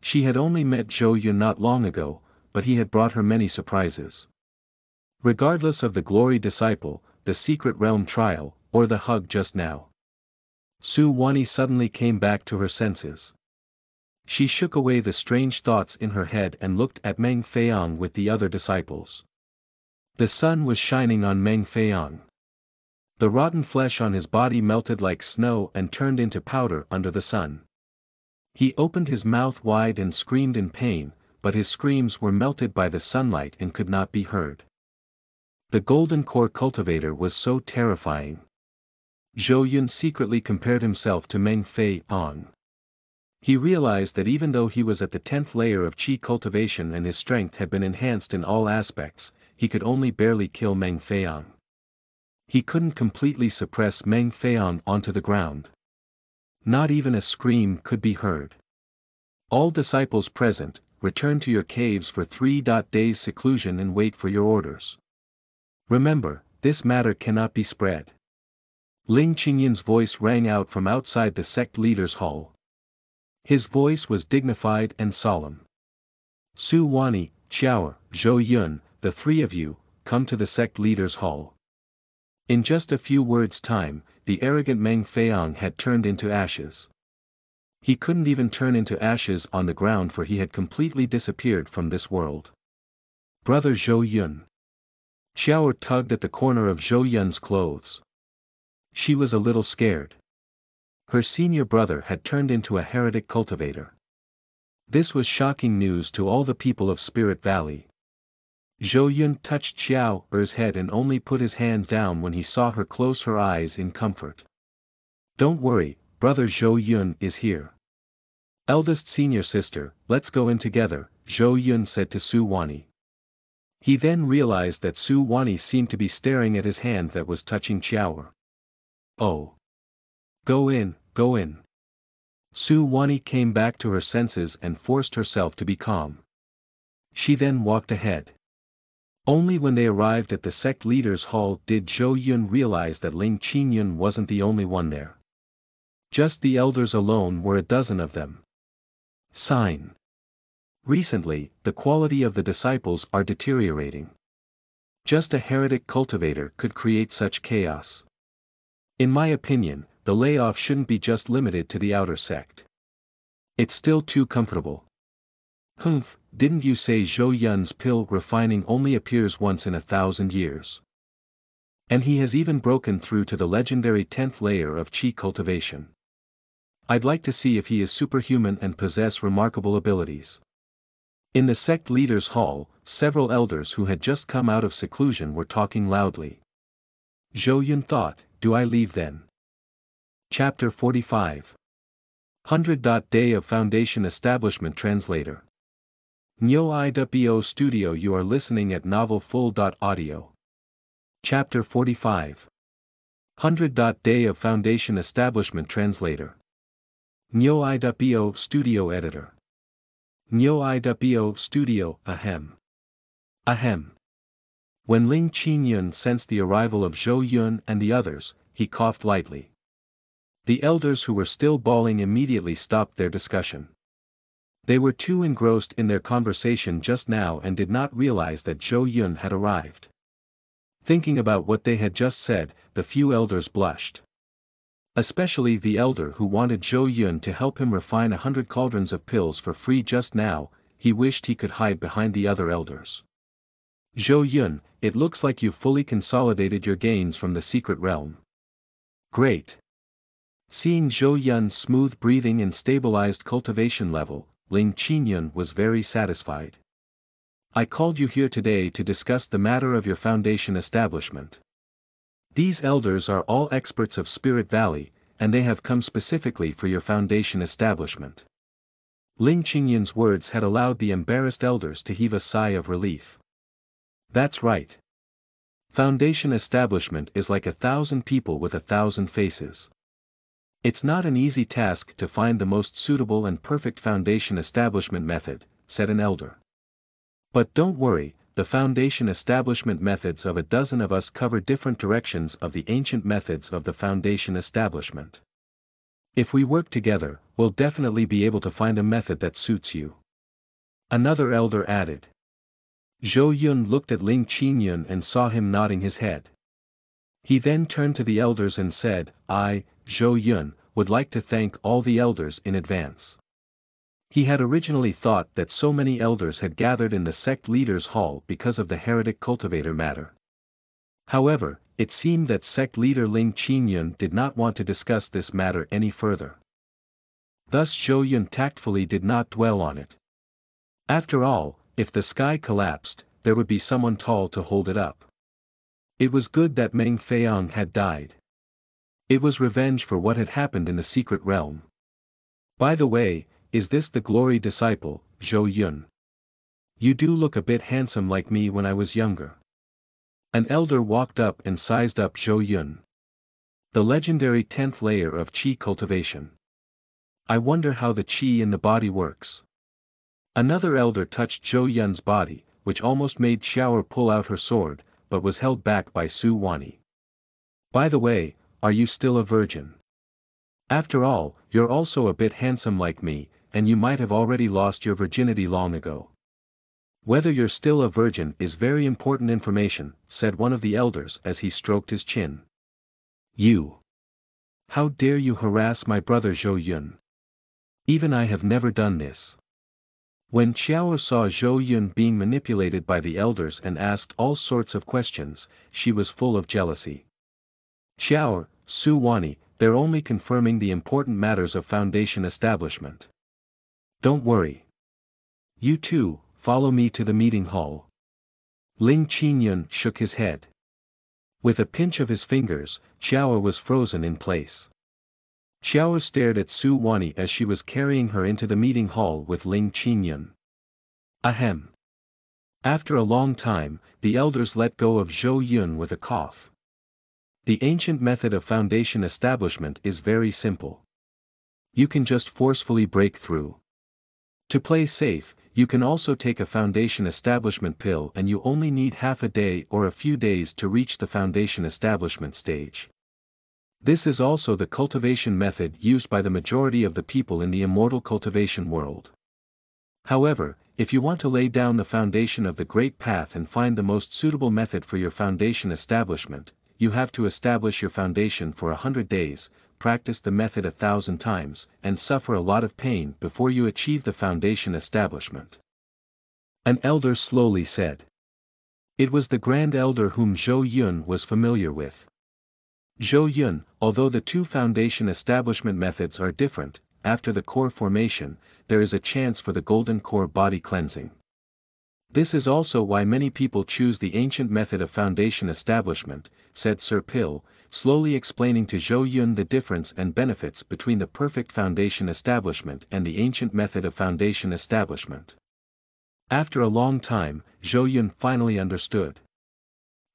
Speaker 1: She had only met Zhou Yun not long ago, but he had brought her many surprises. Regardless of the glory disciple, the secret realm trial, or the hug just now, Su Wani suddenly came back to her senses. She shook away the strange thoughts in her head and looked at Meng Feiang with the other disciples. The sun was shining on Meng Feiang. The rotten flesh on his body melted like snow and turned into powder under the sun. He opened his mouth wide and screamed in pain, but his screams were melted by the sunlight and could not be heard. The golden core cultivator was so terrifying. Zhou Yun secretly compared himself to Meng Feiang. He realized that even though he was at the 10th layer of qi cultivation and his strength had been enhanced in all aspects, he could only barely kill Meng Feiang. He couldn't completely suppress Meng Feiang onto the ground. Not even a scream could be heard. All disciples present, return to your caves for 3 days seclusion and wait for your orders. Remember, this matter cannot be spread. Ling Qingyun's voice rang out from outside the sect leader's hall. His voice was dignified and solemn. Su Wani, Qiao, Zhou Yun, the three of you, come to the sect leader's hall. In just a few words' time, the arrogant Meng Feiang had turned into ashes. He couldn't even turn into ashes on the ground, for he had completely disappeared from this world. Brother Zhou Yun. Qiao tugged at the corner of Zhou Yun's clothes. She was a little scared. Her senior brother had turned into a heretic cultivator. This was shocking news to all the people of Spirit Valley. Zhou Yun touched Qiao Er's head and only put his hand down when he saw her close her eyes in comfort. Don't worry, brother Zhou Yun is here. Eldest senior sister, let's go in together, Zhou Yun said to Su Wani. He then realized that Su Wani seemed to be staring at his hand that was touching Qiao Er. Oh. Go in, go in. Su Wani came back to her senses and forced herself to be calm. She then walked ahead. Only when they arrived at the sect leader's hall did Zhou Yun realize that Ling Qingyun wasn't the only one there. Just the elders alone were a dozen of them. Sign. Recently, the quality of the disciples are deteriorating. Just a heretic cultivator could create such chaos. In my opinion, the layoff shouldn't be just limited to the outer sect. It's still too comfortable. Humph, didn't you say Zhou Yun's pill refining only appears once in 1,000 years? And he has even broken through to the legendary 10th layer of qi cultivation. I'd like to see if he is superhuman and possess remarkable abilities. In the sect leader's hall, several elders who had just come out of seclusion were talking loudly. Zhou Yun thought, do I leave then? Chapter 45. 100. Day of Foundation Establishment Translator. Nyo IWO Studio. You are listening at novelfull.audio. Chapter 45. 100. Day of Foundation Establishment Translator. Nyo IWO Studio Editor. Nyo IWO Studio. Ahem. Ahem. When Ling Qingyun sensed the arrival of Zhou Yun and the others, he coughed lightly. The elders who were still bawling immediately stopped their discussion. They were too engrossed in their conversation just now and did not realize that Zhou Yun had arrived. Thinking about what they had just said, the few elders blushed. Especially the elder who wanted Zhou Yun to help him refine 100 cauldrons of pills for free just now. He wished he could hide behind the other elders. Zhou Yun, it looks like you fully consolidated your gains from the secret realm. Great. Seeing Zhou Yun's smooth breathing and stabilized cultivation level, Ling Qingyun was very satisfied. I called you here today to discuss the matter of your foundation establishment. These elders are all experts of Spirit Valley, and they have come specifically for your foundation establishment. Ling Qingyun's words had allowed the embarrassed elders to heave a sigh of relief. That's right. Foundation establishment is like 1,000 people with 1,000 faces. It's not an easy task to find the most suitable and perfect foundation establishment method, said an elder. But don't worry, the foundation establishment methods of a dozen of us cover different directions of the ancient methods of the foundation establishment. If we work together, we'll definitely be able to find a method that suits you. Another elder added. Zhou Yun looked at Ling Qingyun and saw him nodding his head. He then turned to the elders and said, I, Zhou Yun, would like to thank all the elders in advance. He had originally thought that so many elders had gathered in the sect leaders' hall because of the heretic cultivator matter. However, it seemed that sect leader Ling Qingyun did not want to discuss this matter any further. Thus Zhou Yun tactfully did not dwell on it. After all, if the sky collapsed, there would be someone tall to hold it up. It was good that Meng Feiyang had died. It was revenge for what had happened in the secret realm. By the way, is this the glory disciple, Zhou Yun? You do look a bit handsome like me when I was younger. An elder walked up and sized up Zhou Yun. The legendary 10th layer of qi cultivation. I wonder how the qi in the body works. Another elder touched Zhou Yun's body, which almost made Xiaoer pull out her sword, but was held back by Su Wani. By the way, are you still a virgin? After all, you're also a bit handsome like me, and you might have already lost your virginity long ago. Whether you're still a virgin is very important information, said one of the elders as he stroked his chin. You! How dare you harass my brother Zhou Yun? Even I have never done this. When Xiao saw Zhou Yun being manipulated by the elders and asked all sorts of questions, she was full of jealousy. Xiao, Su Wani, they're only confirming the important matters of foundation establishment. Don't worry. You too, follow me to the meeting hall. Ling Qingyun shook his head. With a pinch of his fingers, Xiao was frozen in place. Xiao stared at Su Wani as she was carrying her into the meeting hall with Ling Qingyun. Ahem. After a long time, the elders let go of Zhou Yun with a cough. The ancient method of foundation establishment is very simple. You can just forcefully break through. To play safe, you can also take a foundation establishment pill and you only need half a day or a few days to reach the foundation establishment stage. This is also the cultivation method used by the majority of the people in the immortal cultivation world. However, if you want to lay down the foundation of the Great Path and find the most suitable method for your foundation establishment, you have to establish your foundation for 100 days, practice the method 1,000 times, and suffer a lot of pain before you achieve the foundation establishment. An elder slowly said. It was the Grand Elder whom Zhou Yun was familiar with. Zhou Yun, although the two foundation establishment methods are different, after the core formation, there is a chance for the golden core body cleansing. This is also why many people choose the ancient method of foundation establishment, said Sir Pill, slowly explaining to Zhou Yun the difference and benefits between the perfect foundation establishment and the ancient method of foundation establishment. After a long time, Zhou Yun finally understood.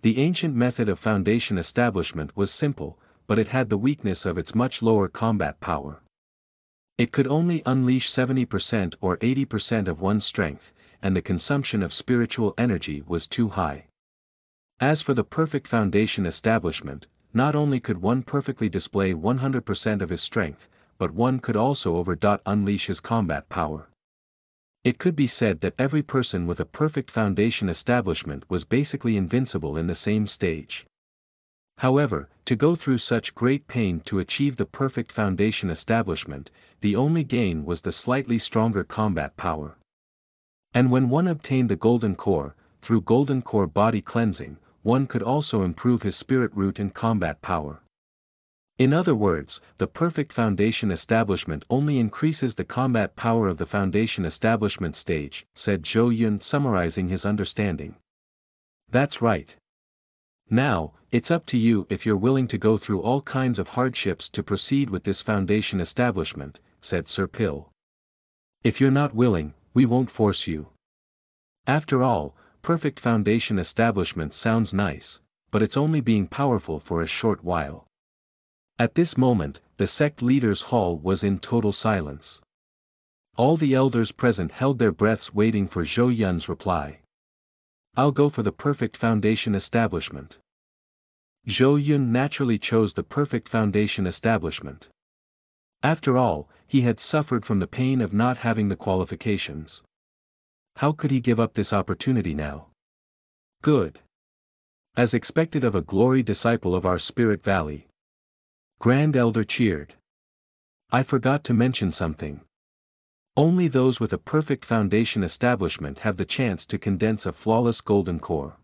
Speaker 1: The ancient method of foundation establishment was simple, but it had the weakness of its much lower combat power. It could only unleash 70% or 80% of one's strength, and the consumption of spiritual energy was too high. As for the perfect foundation establishment, not only could one perfectly display 100% of his strength, but one could also unleash his combat power. It could be said that every person with a perfect foundation establishment was basically invincible in the same stage. However, to go through such great pain to achieve the perfect foundation establishment, the only gain was the slightly stronger combat power. And when one obtained the golden core, through golden core body cleansing, one could also improve his spirit root and combat power. In other words, the perfect foundation establishment only increases the combat power of the foundation establishment stage, said Zhou Yun, summarizing his understanding. That's right. Now, it's up to you if you're willing to go through all kinds of hardships to proceed with this foundation establishment, said Sir Pill. If you're not willing, we won't force you. After all, perfect foundation establishment sounds nice, but it's only being powerful for a short while. At this moment, the sect leaders' hall was in total silence. All the elders present held their breaths waiting for Zhou Yun's reply. I'll go for the perfect foundation establishment. Zhou Yun naturally chose the perfect foundation establishment. After all, he had suffered from the pain of not having the qualifications. How could he give up this opportunity now? Good. As expected of a glory disciple of our Spirit Valley. Grand Elder cheered. I forgot to mention something. Only those with a perfect foundation establishment have the chance to condense a flawless golden core.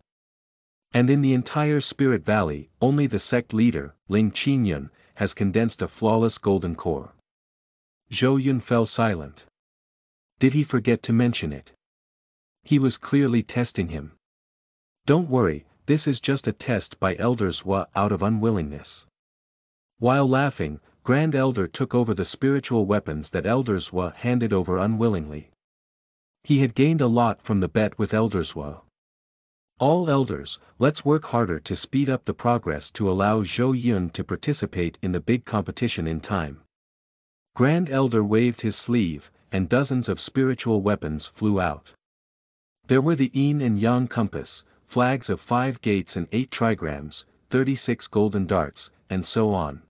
Speaker 1: And in the entire Spirit Valley, only the sect leader, Ling Qingyun, has condensed a flawless golden core. Zhou Yun fell silent. Did he forget to mention it? He was clearly testing him. Don't worry, this is just a test by Elder Zhua out of unwillingness. While laughing, Grand Elder took over the spiritual weapons that Elder Zhua handed over unwillingly. He had gained a lot from the bet with Elder Zhua. All elders, let's work harder to speed up the progress to allow Zhou Yun to participate in the big competition in time. Grand Elder waved his sleeve, and dozens of spiritual weapons flew out. There were the Yin and Yang compass, flags of 5 gates and 8 trigrams, 36 golden darts, and so on.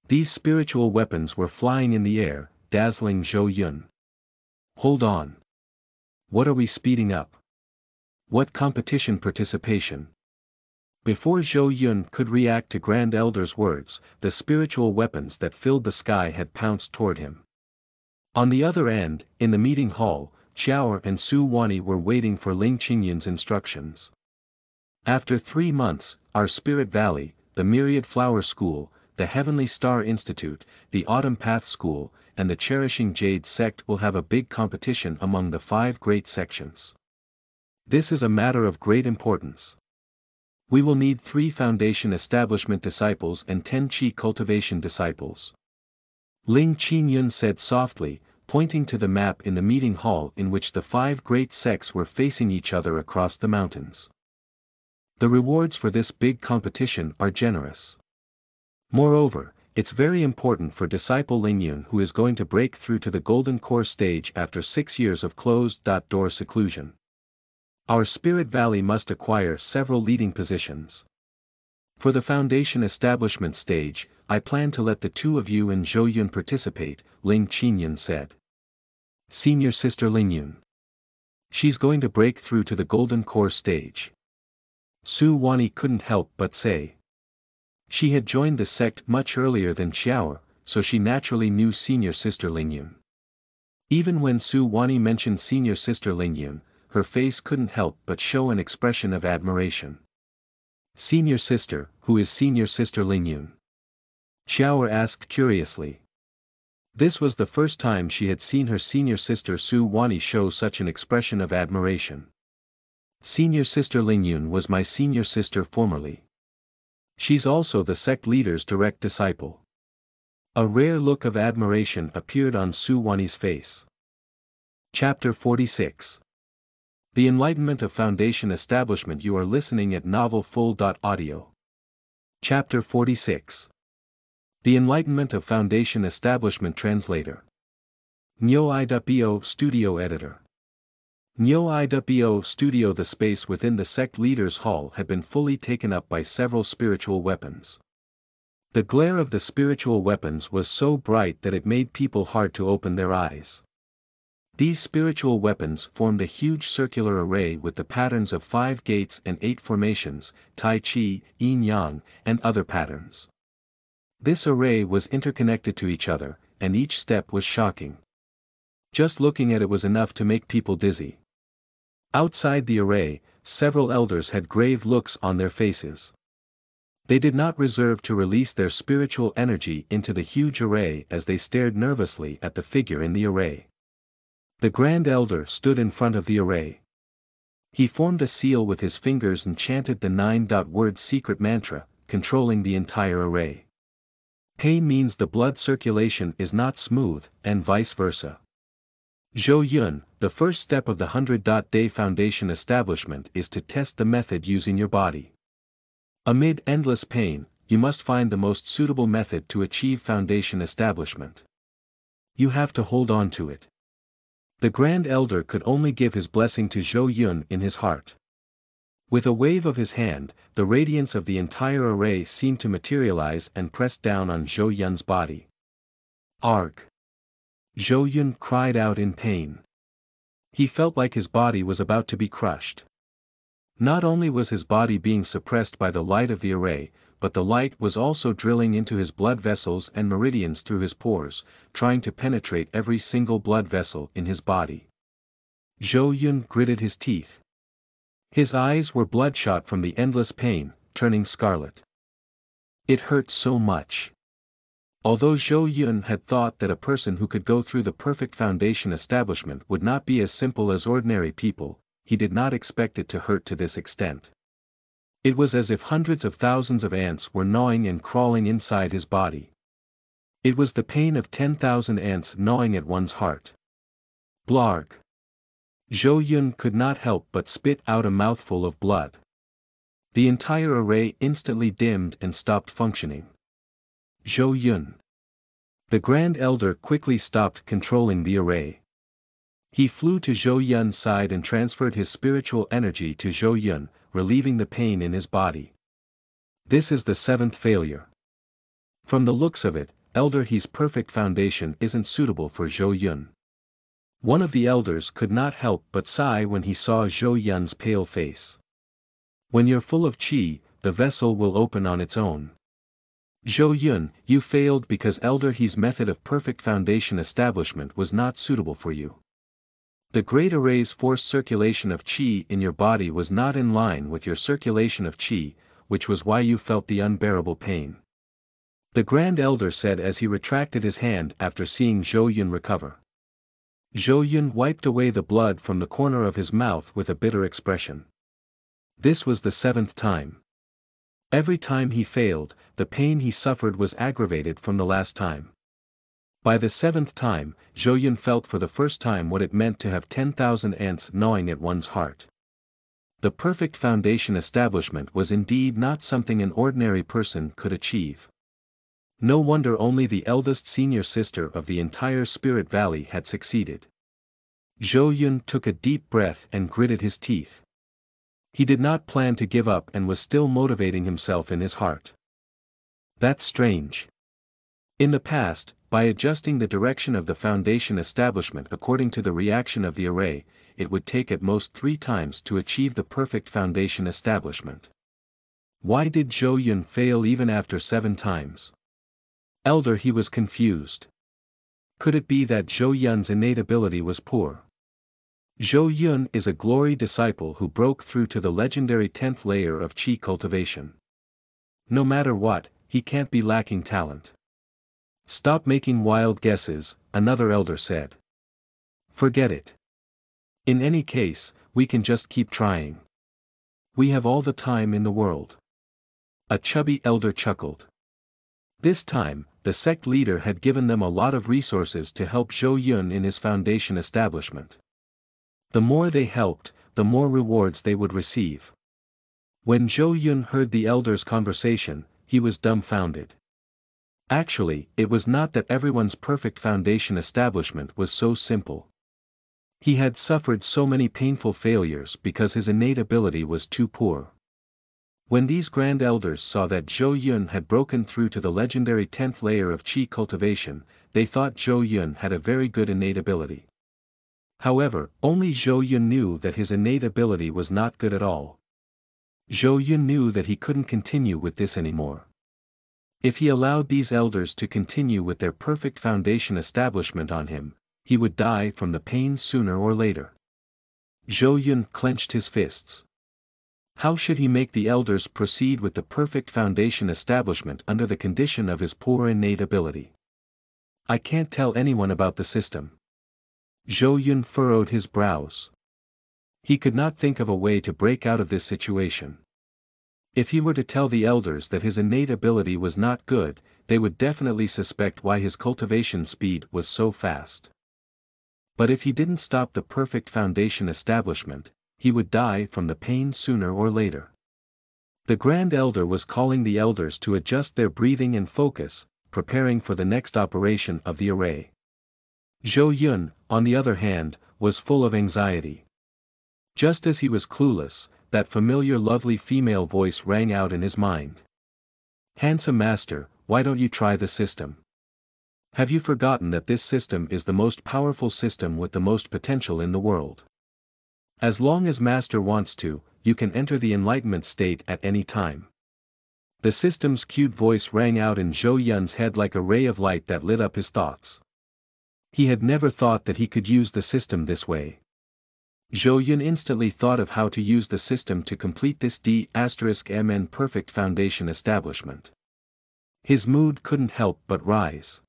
Speaker 1: These spiritual weapons were flying in the air, dazzling Zhou Yun. Hold on. What are we speeding up? What competition participation? Before Zhou Yun could react to Grand Elder's words, the spiritual weapons that filled the sky had pounced toward him. On the other end, in the meeting hall, Xiao and Su Wani were waiting for Ling Qingyun's instructions. After 3 months, our Spirit Valley, the Myriad Flower School, the Heavenly Star Institute, the Autumn Path School, and the Cherishing Jade sect will have a big competition among the 5 great sections. This is a matter of great importance. We will need 3 foundation establishment disciples and 10 qi cultivation disciples. Ling Qingyun said softly, pointing to the map in the meeting hall in which the 5 great sects were facing each other across the mountains. The rewards for this big competition are generous. Moreover, it's very important for disciple Ling Yun who is going to break through to the Golden Core stage after 6 years of closed-door seclusion. Our Spirit Valley must acquire several leading positions. For the foundation establishment stage, I plan to let the 2 of you and Zhou Yun participate, Ling Qingyun said. Senior sister Ling Yun. She's going to break through to the Golden Core stage. Su Wani couldn't help but say. She had joined the sect much earlier than Xiao, so she naturally knew senior sister Ling Yun. Even when Su Wani mentioned senior sister Ling Yun, her face couldn't help but show an expression of admiration. Senior sister, who is senior sister Ling Yun? Xiao asked curiously. This was the first time she had seen her senior sister Su Wani show such an expression of admiration. Senior sister Ling Yun was my senior sister formerly. She's also the sect leader's direct disciple. A rare look of admiration appeared on Su Wani's face. Chapter 46. The Enlightenment of Foundation Establishment. You are listening at NovelFull.audio. Chapter 46. The Enlightenment of Foundation Establishment. Translator. Nyo IWO Studio Editor. Nyo IWO Studio. The space within the sect leaders' hall had been fully taken up by several spiritual weapons. The glare of the spiritual weapons was so bright that it made people hard to open their eyes. These spiritual weapons formed a huge circular array with the patterns of 5 gates and 8 formations, Tai Chi, Yin Yang, and other patterns. This array was interconnected to each other, and each step was shocking. Just looking at it was enough to make people dizzy. Outside the array, several elders had grave looks on their faces. They did not reserve to release their spiritual energy into the huge array as they stared nervously at the figure in the array. The Grand Elder stood in front of the array. He formed a seal with his fingers and chanted the 9-word secret mantra, controlling the entire array. Pain means the blood circulation is not smooth, and vice versa. Zhou Yun, the first step of the 100-day foundation establishment is to test the method using your body. Amid endless pain, you must find the most suitable method to achieve foundation establishment. You have to hold on to it. The Grand Elder could only give his blessing to Zhou Yun in his heart. With a wave of his hand, the radiance of the entire array seemed to materialize and press down on Zhou Yun's body. Arg! Zhou Yun cried out in pain. He felt like his body was about to be crushed. Not only was his body being suppressed by the light of the array, but the light was also drilling into his blood vessels and meridians through his pores, trying to penetrate every single blood vessel in his body. Zhou Yun gritted his teeth. His eyes were bloodshot from the endless pain, turning scarlet. It hurt so much. Although Zhou Yun had thought that a person who could go through the perfect foundation establishment would not be as simple as ordinary people, he did not expect it to hurt to this extent. It was as if hundreds of thousands of ants were gnawing and crawling inside his body. It was the pain of 10,000 ants gnawing at one's heart. Blarg! Zhou Yun could not help but spit out a mouthful of blood. The entire array instantly dimmed and stopped functioning. Zhou Yun. The Grand Elder quickly stopped controlling the array. He flew to Zhou Yun's side and transferred his spiritual energy to Zhou Yun, relieving the pain in his body. This is the seventh failure. From the looks of it, Elder He's perfect foundation isn't suitable for Zhou Yun. One of the elders could not help but sigh when he saw Zhou Yun's pale face. When you're full of qi, the vessel will open on its own. Zhou Yun, you failed because Elder He's method of perfect foundation establishment was not suitable for you. The great array's forced circulation of qi in your body was not in line with your circulation of qi, which was why you felt the unbearable pain. The Grand Elder said as he retracted his hand after seeing Zhou Yun recover. Zhou Yun wiped away the blood from the corner of his mouth with a bitter expression. This was the seventh time. Every time he failed, the pain he suffered was aggravated from the last time. By the seventh time, Zhou Yun felt for the first time what it meant to have 10,000 ants gnawing at one's heart. The perfect foundation establishment was indeed not something an ordinary person could achieve. No wonder only the eldest senior sister of the entire Spirit Valley had succeeded. Zhou Yun took a deep breath and gritted his teeth. He did not plan to give up and was still motivating himself in his heart. That's strange. In the past, by adjusting the direction of the foundation establishment according to the reaction of the array, it would take at most 3 times to achieve the perfect foundation establishment. Why did Zhou Yun fail even after 7 times? Elder He was confused. Could it be that Zhou Yun's innate ability was poor? Zhou Yun is a glory disciple who broke through to the legendary 10th layer of qi cultivation. No matter what, he can't be lacking talent. Stop making wild guesses, another elder said. Forget it. In any case, we can just keep trying. We have all the time in the world. A chubby elder chuckled. This time, the sect leader had given them a lot of resources to help Zhou Yun in his foundation establishment. The more they helped, the more rewards they would receive. When Zhou Yun heard the elder's conversation, he was dumbfounded. Actually, it was not that everyone's perfect foundation establishment was so simple. He had suffered so many painful failures because his innate ability was too poor. When these grand elders saw that Zhou Yun had broken through to the legendary 10th layer of qi cultivation, they thought Zhou Yun had a very good innate ability. However, only Zhou Yun knew that his innate ability was not good at all. Zhou Yun knew that he couldn't continue with this anymore. If he allowed these elders to continue with their perfect foundation establishment on him, he would die from the pain sooner or later. Zhou Yun clenched his fists. How should he make the elders proceed with the perfect foundation establishment under the condition of his poor innate ability? I can't tell anyone about the system. Zhou Yun furrowed his brows. He could not think of a way to break out of this situation. If he were to tell the elders that his innate ability was not good, they would definitely suspect why his cultivation speed was so fast. But if he didn't stop the perfect foundation establishment, he would die from the pain sooner or later. The Grand Elder was calling the elders to adjust their breathing and focus, preparing for the next operation of the array. Zhou Yun, on the other hand, was full of anxiety. Just as he was clueless, that familiar lovely female voice rang out in his mind. "Handsome master, why don't you try the system? Have you forgotten that this system is the most powerful system with the most potential in the world? As long as master wants to, you can enter the enlightenment state at any time." The system's cute voice rang out in Zhou Yun's head like a ray of light that lit up his thoughts. He had never thought that he could use the system this way. Zhou Yun instantly thought of how to use the system to complete this D*MN perfect foundation establishment. His mood couldn't help but rise.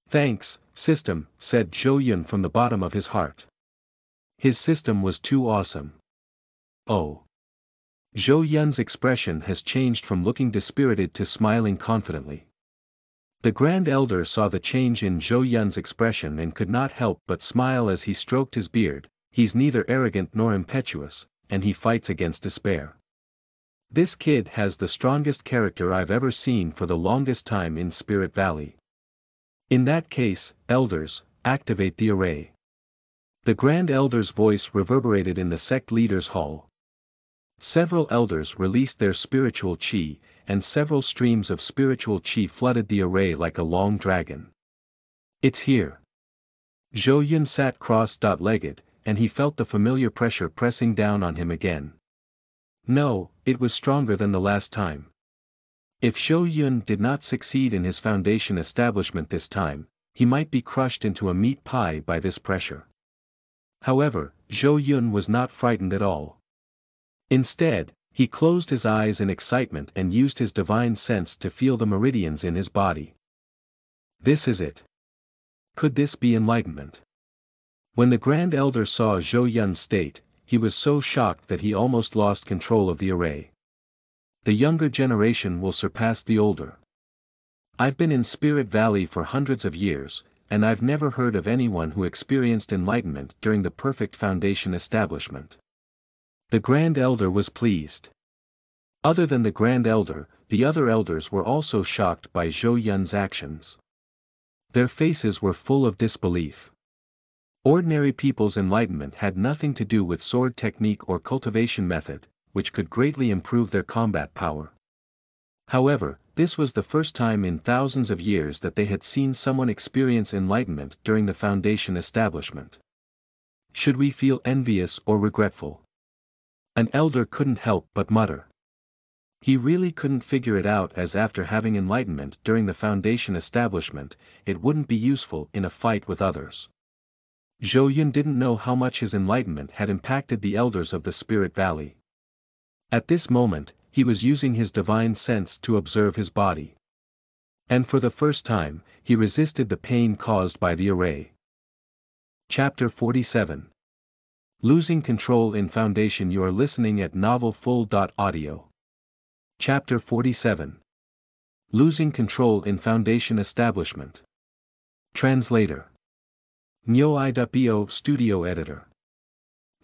Speaker 1: "Thanks, system," said Zhou Yun from the bottom of his heart. His system was too awesome. Oh. Zhou Yun's expression has changed from looking dispirited to smiling confidently. The Grand Elder saw the change in Zhou Yun's expression and could not help but smile as he stroked his beard. "He's neither arrogant nor impetuous, and he fights against despair. This kid has the strongest character I've ever seen for the longest time in Spirit Valley. In that case, elders, activate the array." The Grand Elder's voice reverberated in the sect leaders' hall. Several elders released their spiritual chi, and several streams of spiritual chi flooded the array like a long dragon. "It's here." Zhou Yun sat cross-legged, and he felt the familiar pressure pressing down on him again. No, it was stronger than the last time. If Zhou Yun did not succeed in his foundation establishment this time, he might be crushed into a meat pie by this pressure. However, Zhou Yun was not frightened at all. Instead, he closed his eyes in excitement and used his divine sense to feel the meridians in his body. This is it. Could this be enlightenment? When the Grand Elder saw Zhou Yun's state, he was so shocked that he almost lost control of the array. The younger generation will surpass the older. I've been in Spirit Valley for hundreds of years, and I've never heard of anyone who experienced enlightenment during the perfect foundation establishment. The Grand Elder was pleased. Other than the Grand Elder, the other elders were also shocked by Zhou Yun's actions. Their faces were full of disbelief. Ordinary people's enlightenment had nothing to do with sword technique or cultivation method, which could greatly improve their combat power. However, this was the first time in thousands of years that they had seen someone experience enlightenment during the foundation establishment. Should we feel envious or regretful? An elder couldn't help but mutter. He really couldn't figure it out, as after having enlightenment during the foundation establishment, it wouldn't be useful in a fight with others. Zhou Yun didn't know how much his enlightenment had impacted the elders of the Spirit Valley. At this moment, he was using his divine sense to observe his body. And for the first time, he resisted the pain caused by the array. Chapter 47. Losing Control in Foundation. You are listening at NovelFull.audio. Chapter 47. Losing Control in Foundation Establishment. Translator. Nyo-iwo Studio Editor.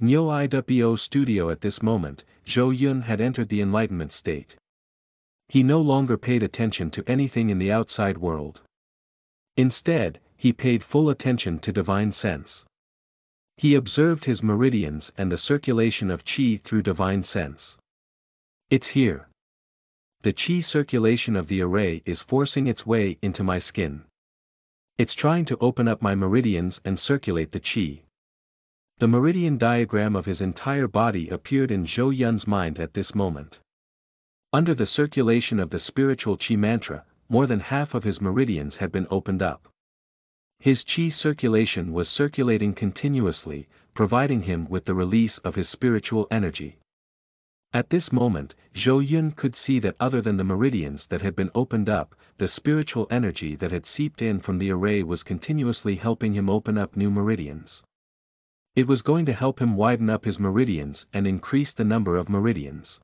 Speaker 1: Nyo-iwo Studio. At this moment, Zhou Yun had entered the enlightenment state. He no longer paid attention to anything in the outside world. Instead, he paid full attention to divine sense. He observed his meridians and the circulation of qi through divine sense. It's here. The qi circulation of the array is forcing its way into my skin. It's trying to open up my meridians and circulate the qi. The meridian diagram of his entire body appeared in Zhou Yun's mind at this moment. Under the circulation of the spiritual qi mantra, more than half of his meridians had been opened up. His qi circulation was circulating continuously, providing him with the release of his spiritual energy. At this moment, Zhou Yun could see that other than the meridians that had been opened up, the spiritual energy that had seeped in from the array was continuously helping him open up new meridians. It was going to help him widen up his meridians and increase the number of meridians.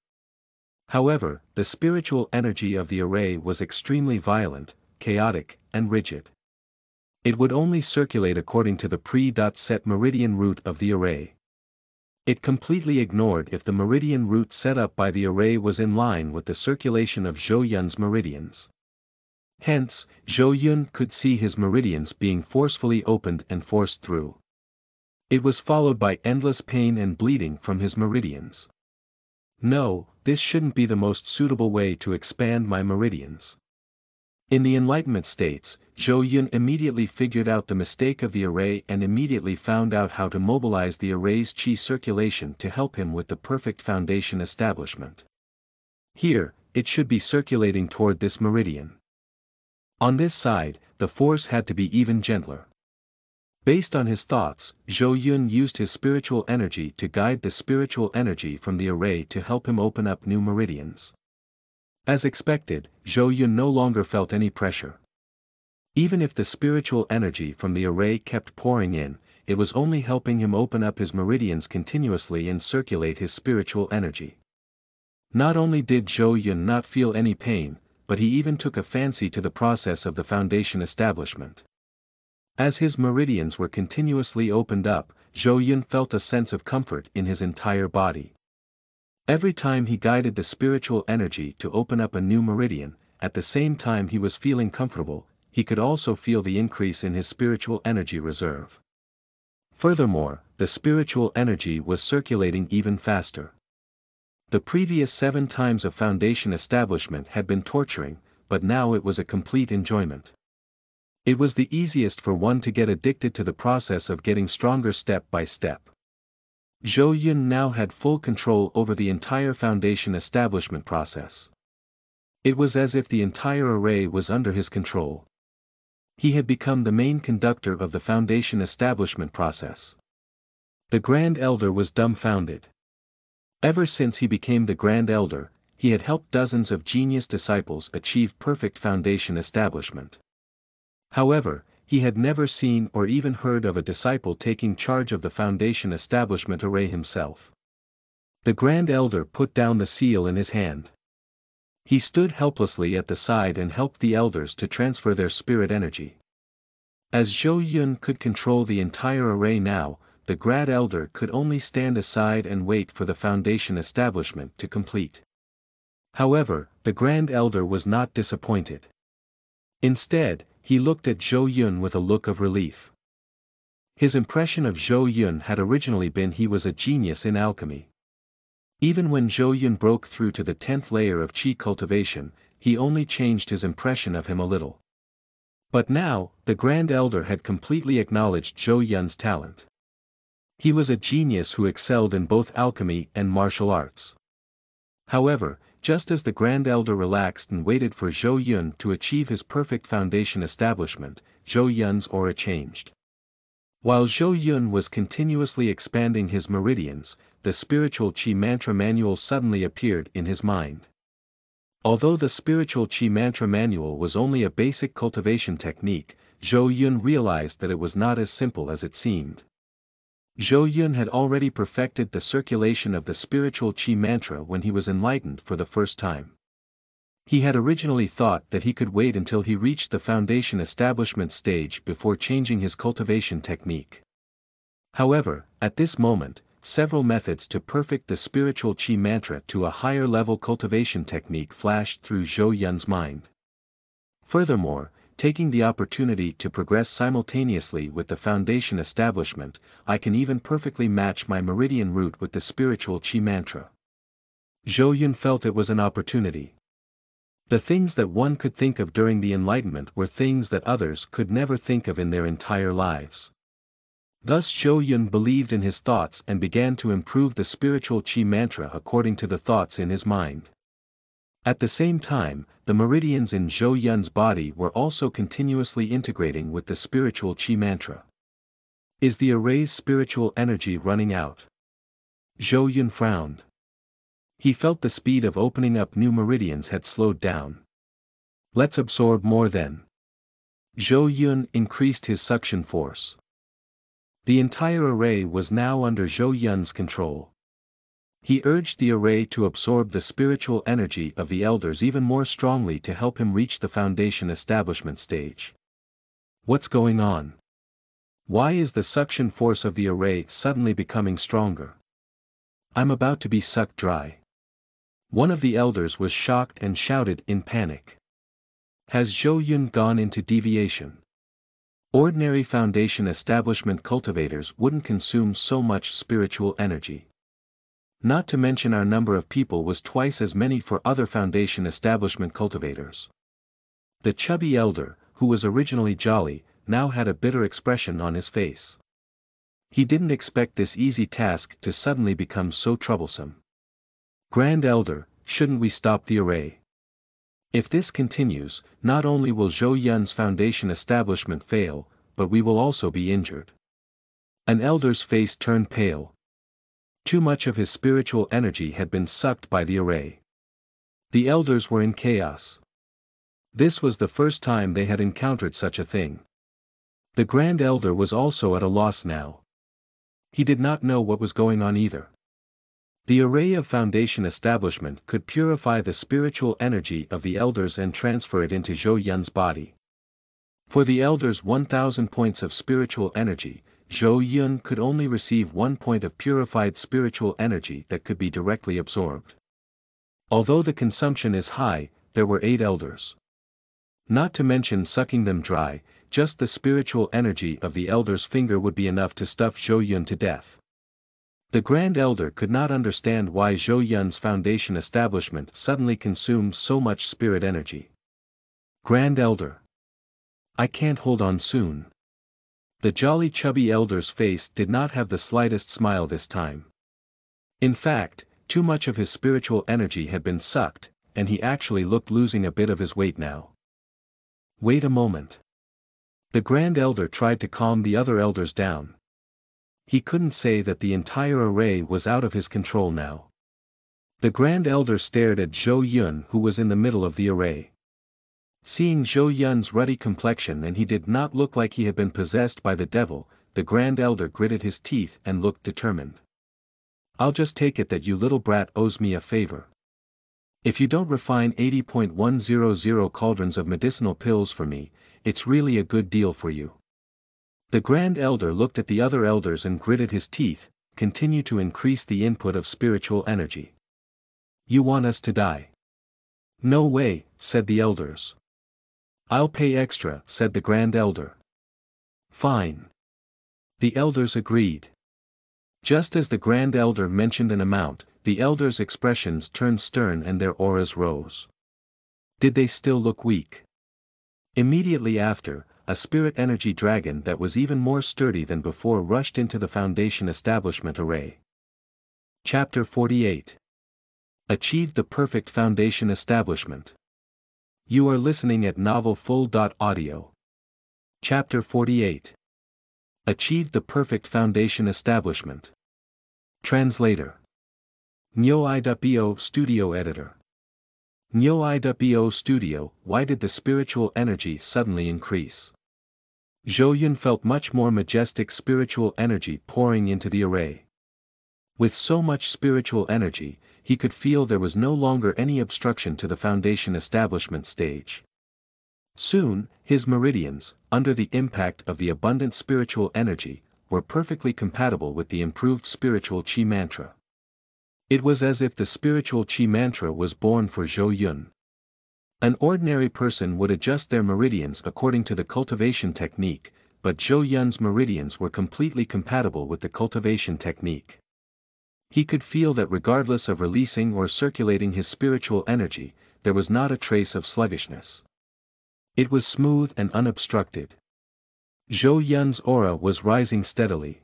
Speaker 1: However, the spiritual energy of the array was extremely violent, chaotic, and rigid. It would only circulate according to the pre-set meridian route of the array. It completely ignored if the meridian route set up by the array was in line with the circulation of Zhou Yun's meridians. Hence, Zhou Yun could see his meridians being forcefully opened and forced through. It was followed by endless pain and bleeding from his meridians. No, this shouldn't be the most suitable way to expand my meridians. In the enlightenment states, Zhou Yun immediately figured out the mistake of the array and immediately found out how to mobilize the array's qi circulation to help him with the perfect foundation establishment. Here, it should be circulating toward this meridian. On this side, the force had to be even gentler. Based on his thoughts, Zhou Yun used his spiritual energy to guide the spiritual energy from the array to help him open up new meridians. As expected, Zhou Yun no longer felt any pressure. Even if the spiritual energy from the array kept pouring in, it was only helping him open up his meridians continuously and circulate his spiritual energy. Not only did Zhou Yun not feel any pain, but he even took a fancy to the process of the foundation establishment. As his meridians were continuously opened up, Zhou Yun felt a sense of comfort in his entire body. Every time he guided the spiritual energy to open up a new meridian, at the same time he was feeling comfortable, he could also feel the increase in his spiritual energy reserve. Furthermore, the spiritual energy was circulating even faster. The previous 7 times of foundation establishment had been torturing, but now it was a complete enjoyment. It was the easiest for one to get addicted to the process of getting stronger step by step. Zhou Yun now had full control over the entire foundation establishment process. It was as if the entire array was under his control. He had become the main conductor of the foundation establishment process. The Grand Elder was dumbfounded. Ever since he became the Grand Elder, he had helped dozens of genius disciples achieve perfect foundation establishment. However, he had never seen or even heard of a disciple taking charge of the foundation establishment array himself. The Grand Elder put down the seal in his hand. He stood helplessly at the side and helped the elders to transfer their spirit energy. As Zhou Yun could control the entire array now, the Grand Elder could only stand aside and wait for the foundation establishment to complete. However, the Grand Elder was not disappointed. Instead, he looked at Zhou Yun with a look of relief. His impression of Zhou Yun had originally been he was a genius in alchemy. Even when Zhou Yun broke through to the 10th layer of qi cultivation, he only changed his impression of him a little. But now, the Grand Elder had completely acknowledged Zhou Yun's talent. He was a genius who excelled in both alchemy and martial arts. However, just as the Grand Elder relaxed and waited for Zhou Yun to achieve his perfect foundation establishment, Zhou Yun's aura changed. While Zhou Yun was continuously expanding his meridians, the spiritual qi mantra manual suddenly appeared in his mind. Although the spiritual qi mantra manual was only a basic cultivation technique, Zhou Yun realized that it was not as simple as it seemed. Zhou Yun had already perfected the circulation of the spiritual qi mantra when he was enlightened for the first time. He had originally thought that he could wait until he reached the foundation establishment stage before changing his cultivation technique. However, at this moment, several methods to perfect the spiritual qi mantra to a higher level cultivation technique flashed through Zhou Yun's mind. Furthermore, taking the opportunity to progress simultaneously with the foundation establishment, I can even perfectly match my meridian route with the spiritual qi mantra. Zhou Yun felt it was an opportunity. The things that one could think of during the enlightenment were things that others could never think of in their entire lives. Thus Zhou Yun believed in his thoughts and began to improve the spiritual qi mantra according to the thoughts in his mind. At the same time, the meridians in Zhou Yun's body were also continuously integrating with the spiritual qi mantra. Is the array's spiritual energy running out? Zhou Yun frowned. He felt the speed of opening up new meridians had slowed down. Let's absorb more then. Zhou Yun increased his suction force. The entire array was now under Zhou Yun's control. He urged the array to absorb the spiritual energy of the elders even more strongly to help him reach the foundation establishment stage. What's going on? Why is the suction force of the array suddenly becoming stronger? I'm about to be sucked dry. One of the elders was shocked and shouted in panic. Has Zhou Yun gone into deviation? Ordinary Foundation establishment cultivators wouldn't consume so much spiritual energy. Not to mention our number of people was twice as many for other Foundation establishment cultivators. The chubby elder, who was originally jolly, now had a bitter expression on his face. He didn't expect this easy task to suddenly become so troublesome. Grand Elder, shouldn't we stop the array? If this continues, not only will Zhou Yun's Foundation establishment fail, but we will also be injured. An elder's face turned pale. Too much of his spiritual energy had been sucked by the array. The elders were in chaos. This was the first time they had encountered such a thing. The Grand Elder was also at a loss now. He did not know what was going on either. The array of Foundation establishment could purify the spiritual energy of the elders and transfer it into Zhou Yun's body. For the elders' 1,000 points of spiritual energy, Zhou Yun could only receive 1 point of purified spiritual energy that could be directly absorbed. Although the consumption is high, there were 8 elders. Not to mention sucking them dry, just the spiritual energy of the elder's finger would be enough to stuff Zhou Yun to death. The Grand Elder could not understand why Zhou Yun's Foundation establishment suddenly consumed so much spirit energy. Grand Elder. I can't hold on soon. The jolly chubby elder's face did not have the slightest smile this time. In fact, too much of his spiritual energy had been sucked, and he actually looked losing a bit of his weight now. Wait a moment. The Grand Elder tried to calm the other elders down. He couldn't say that the entire array was out of his control now. The Grand Elder stared at Zhou Yun, who was in the middle of the array. Seeing Zhou Yun's ruddy complexion and he did not look like he had been possessed by the devil, the Grand Elder gritted his teeth and looked determined. I'll just take it that you little brat owes me a favor. If you don't refine 80.100 cauldrons of medicinal pills for me, it's really a good deal for you. The Grand Elder looked at the other elders and gritted his teeth, continue to increase the input of spiritual energy. You want us to die? No way, said the elders. I'll pay extra, said the Grand Elder. Fine. The elders agreed. Just as the Grand Elder mentioned an amount, the elders' expressions turned stern and their auras rose. Did they still look weak? Immediately after, a spirit energy dragon that was even more sturdy than before rushed into the Foundation establishment array. Chapter 48. Achieved the perfect Foundation establishment. You are listening at novelfull.audio. Chapter 48. Achieved the perfect Foundation establishment. Translator. Nyo.bo Studio Editor. Nyo.bo Studio, why did the spiritual energy suddenly increase? Zhou Yun felt much more majestic spiritual energy pouring into the array. With so much spiritual energy, he could feel there was no longer any obstruction to the Foundation establishment stage. Soon, his meridians, under the impact of the abundant spiritual energy, were perfectly compatible with the improved spiritual Qi mantra. It was as if the spiritual Qi mantra was born for Zhou Yun. An ordinary person would adjust their meridians according to the cultivation technique, but Zhou Yun's meridians were completely compatible with the cultivation technique. He could feel that regardless of releasing or circulating his spiritual energy, there was not a trace of sluggishness. It was smooth and unobstructed. Zhou Yun's aura was rising steadily.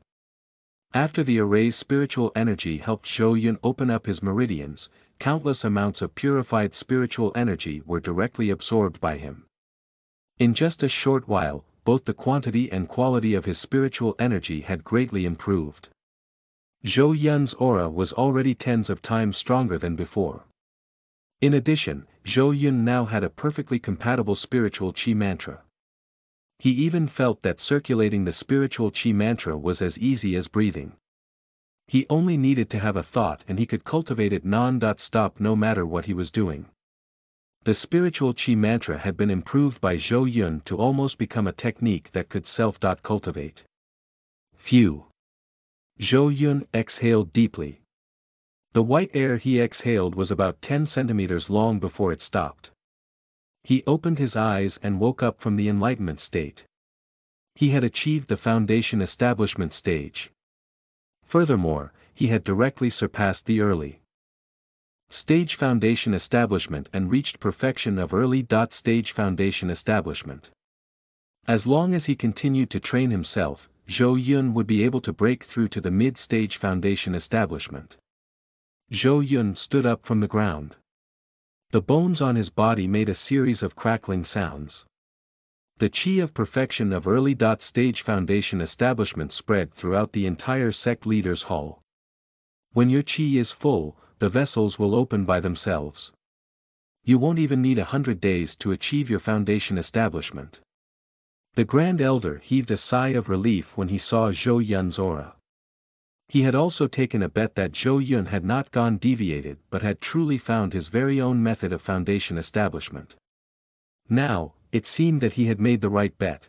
Speaker 1: After the array's spiritual energy helped Zhou Yun open up his meridians, countless amounts of purified spiritual energy were directly absorbed by him. In just a short while, both the quantity and quality of his spiritual energy had greatly improved. Zhou Yun's aura was already tens of times stronger than before. In addition, Zhou Yun now had a perfectly compatible spiritual Qi mantra. He even felt that circulating the spiritual Qi mantra was as easy as breathing. He only needed to have a thought and he could cultivate it non-stop no matter what he was doing. The spiritual Qi mantra had been improved by Zhou Yun to almost become a technique that could self-cultivate. Phew. Zhou Yun exhaled deeply. The white air he exhaled was about 10 centimeters long before it stopped. He opened his eyes and woke up from the enlightenment state. He had achieved the foundation establishment stage. Furthermore, he had directly surpassed the early stage foundation establishment and reached perfection of early stage foundation establishment. As long as he continued to train himself, Zhou Yun would be able to break through to the mid-stage foundation establishment. Zhou Yun stood up from the ground. The bones on his body made a series of crackling sounds. The chi of perfection of early stage foundation establishment spread throughout the entire sect leaders' hall. When your chi is full, the vessels will open by themselves. You won't even need 100 days to achieve your foundation establishment. The Grand Elder heaved a sigh of relief when he saw Zhou Yun's aura. He had also taken a bet that Zhou Yun had not gone deviated but had truly found his very own method of foundation establishment. Now, it seemed that he had made the right bet.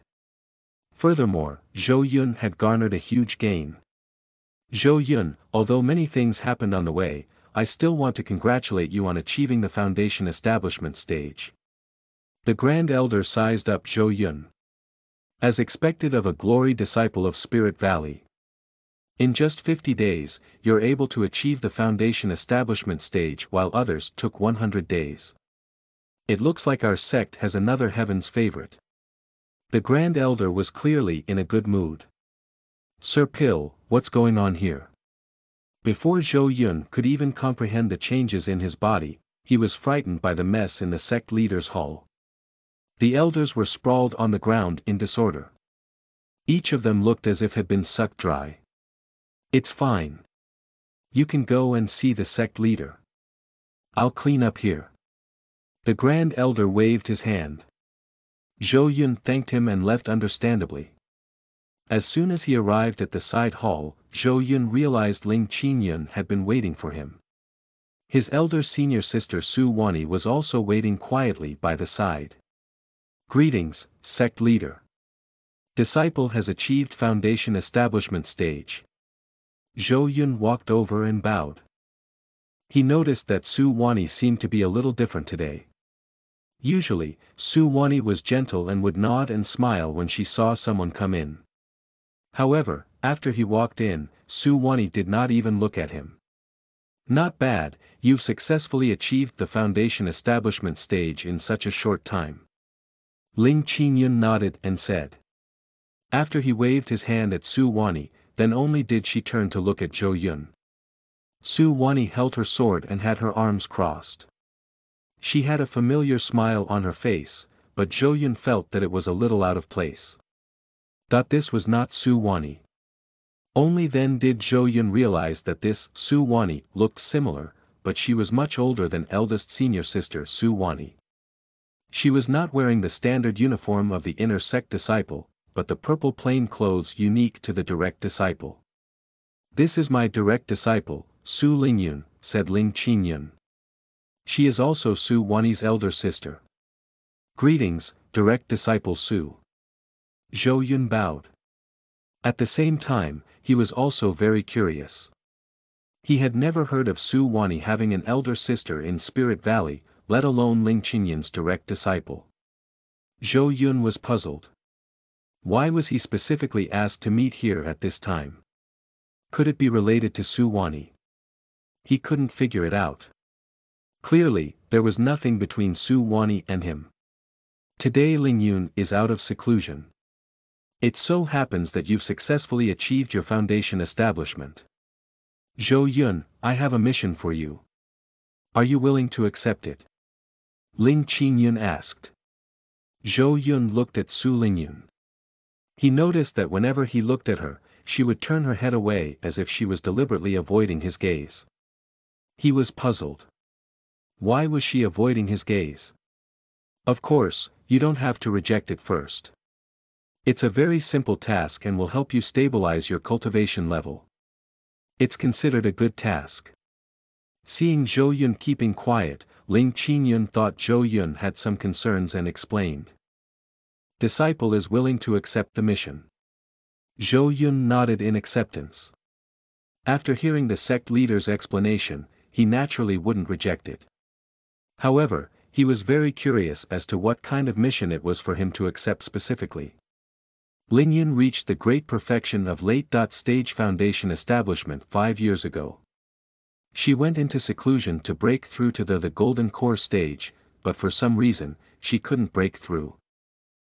Speaker 1: Furthermore, Zhou Yun had garnered a huge gain. Zhou Yun, although many things happened on the way, I still want to congratulate you on achieving the foundation establishment stage. The Grand Elder sized up Zhou Yun. As expected of a glory disciple of Spirit Valley. In just 50 days, you're able to achieve the foundation establishment stage while others took 100 days. It looks like our sect has another heaven's favorite. The Grand Elder was clearly in a good mood. Sir Pill, what's going on here? Before Zhou Yun could even comprehend the changes in his body, he was frightened by the mess in the sect leaders' hall. The elders were sprawled on the ground in disorder. Each of them looked as if had been sucked dry. It's fine. You can go and see the sect leader. I'll clean up here. The Grand Elder waved his hand. Zhou Yun thanked him and left understandably. As soon as he arrived at the side hall, Zhou Yun realized Ling Qingyun had been waiting for him. His elder senior sister Su Wani was also waiting quietly by the side. Greetings, sect leader. Disciple has achieved foundation establishment stage. Zhou Yun walked over and bowed. He noticed that Su Wani seemed to be a little different today. Usually, Su Wani was gentle and would nod and smile when she saw someone come in. However, after he walked in, Su Wani did not even look at him. Not bad, you've successfully achieved the foundation establishment stage in such a short time. Ling Qingyun nodded and said. After he waved his hand at Su Wani, then only did she turn to look at Zhou Yun. Su Wani held her sword and had her arms crossed. She had a familiar smile on her face, but Zhou Yun felt that it was a little out of place. This was not Su Wani. Only then did Zhou Yun realize that this Su Wani looked similar, but she was much older than eldest senior sister Su Wani. She was not wearing the standard uniform of the inner sect disciple, but the purple plain clothes unique to the direct disciple. This is my direct disciple, Su Lingyun, said Ling Qingyun. She is also Su Wani's elder sister. Greetings, direct disciple Su. Zhou Yun bowed. At the same time, he was also very curious. He had never heard of Su Wani having an elder sister in Spirit Valley, let alone Ling Qingyun's direct disciple. Zhou Yun was puzzled. Why was he specifically asked to meet here at this time? Could it be related to Su Wani? He couldn't figure it out. Clearly, there was nothing between Su Wani and him. Today Ling Yun is out of seclusion. It so happens that you've successfully achieved your foundation establishment. Zhou Yun, I have a mission for you. Are you willing to accept it? Ling Qingyun asked. Zhou Yun looked at Su Lingyun. He noticed that whenever he looked at her, she would turn her head away as if she was deliberately avoiding his gaze. He was puzzled. Why was she avoiding his gaze? Of course, you don't have to reject it first. It's a very simple task and will help you stabilize your cultivation level. It's considered a good task. Seeing Zhou Yun keeping quiet, Ling Qingyun thought Zhou Yun had some concerns and explained. Disciple is willing to accept the mission. Zhou Yun nodded in acceptance. After hearing the sect leader's explanation, he naturally wouldn't reject it. However, he was very curious as to what kind of mission it was for him to accept specifically. Lingyun reached the great perfection of late-stage foundation establishment 5 years ago. She went into seclusion to break through to the golden core stage, but for some reason, she couldn't break through.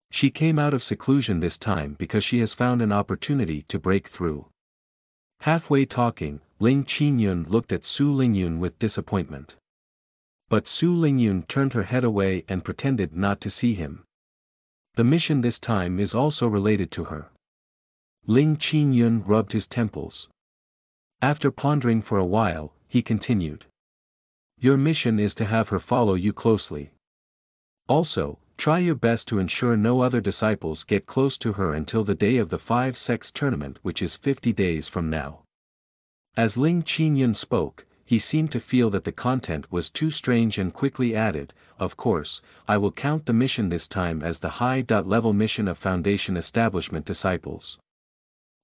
Speaker 1: She came out of seclusion this time because she has found an opportunity to break through. Halfway talking, Ling Qinyun looked at Su Lingyun with disappointment. But Su Lingyun turned her head away and pretended not to see him. The mission this time is also related to her. Ling Qinyun rubbed his temples. After pondering for a while, he continued. Your mission is to have her follow you closely. Also, try your best to ensure no other disciples get close to her until the day of the 5-sex tournament, which is 50 days from now. As Ling Qinyun spoke, he seemed to feel that the content was too strange and quickly added, of course, I will count the mission this time as the high-level mission of Foundation Establishment disciples.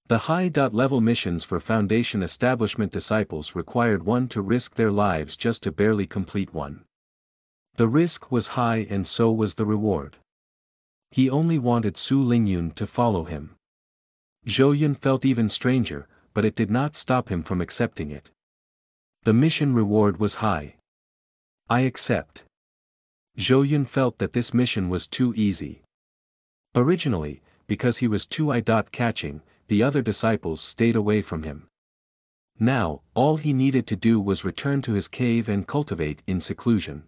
Speaker 1: The high-level missions for Foundation Establishment disciples required one to risk their lives just to barely complete one. The risk was high and so was the reward. He only wanted Su Lingyun to follow him. Zhou Yun felt even stranger, but it did not stop him from accepting it. The mission reward was high. I accept. Zhou Yun felt that this mission was too easy. Originally, because he was too eye-catching, the other disciples stayed away from him. Now, all he needed to do was return to his cave and cultivate in seclusion.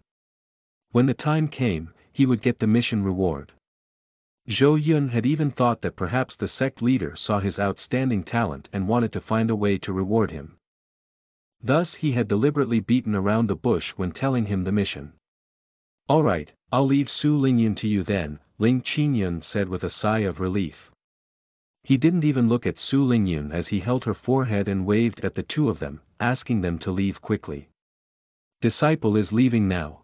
Speaker 1: When the time came, he would get the mission reward. Zhou Yun had even thought that perhaps the sect leader saw his outstanding talent and wanted to find a way to reward him. Thus he had deliberately beaten around the bush when telling him the mission. Alright, I'll leave Su Lingyun to you then, Ling Qinyun said with a sigh of relief. He didn't even look at Su Lingyun as he held her forehead and waved at the two of them, asking them to leave quickly. Disciple is leaving now.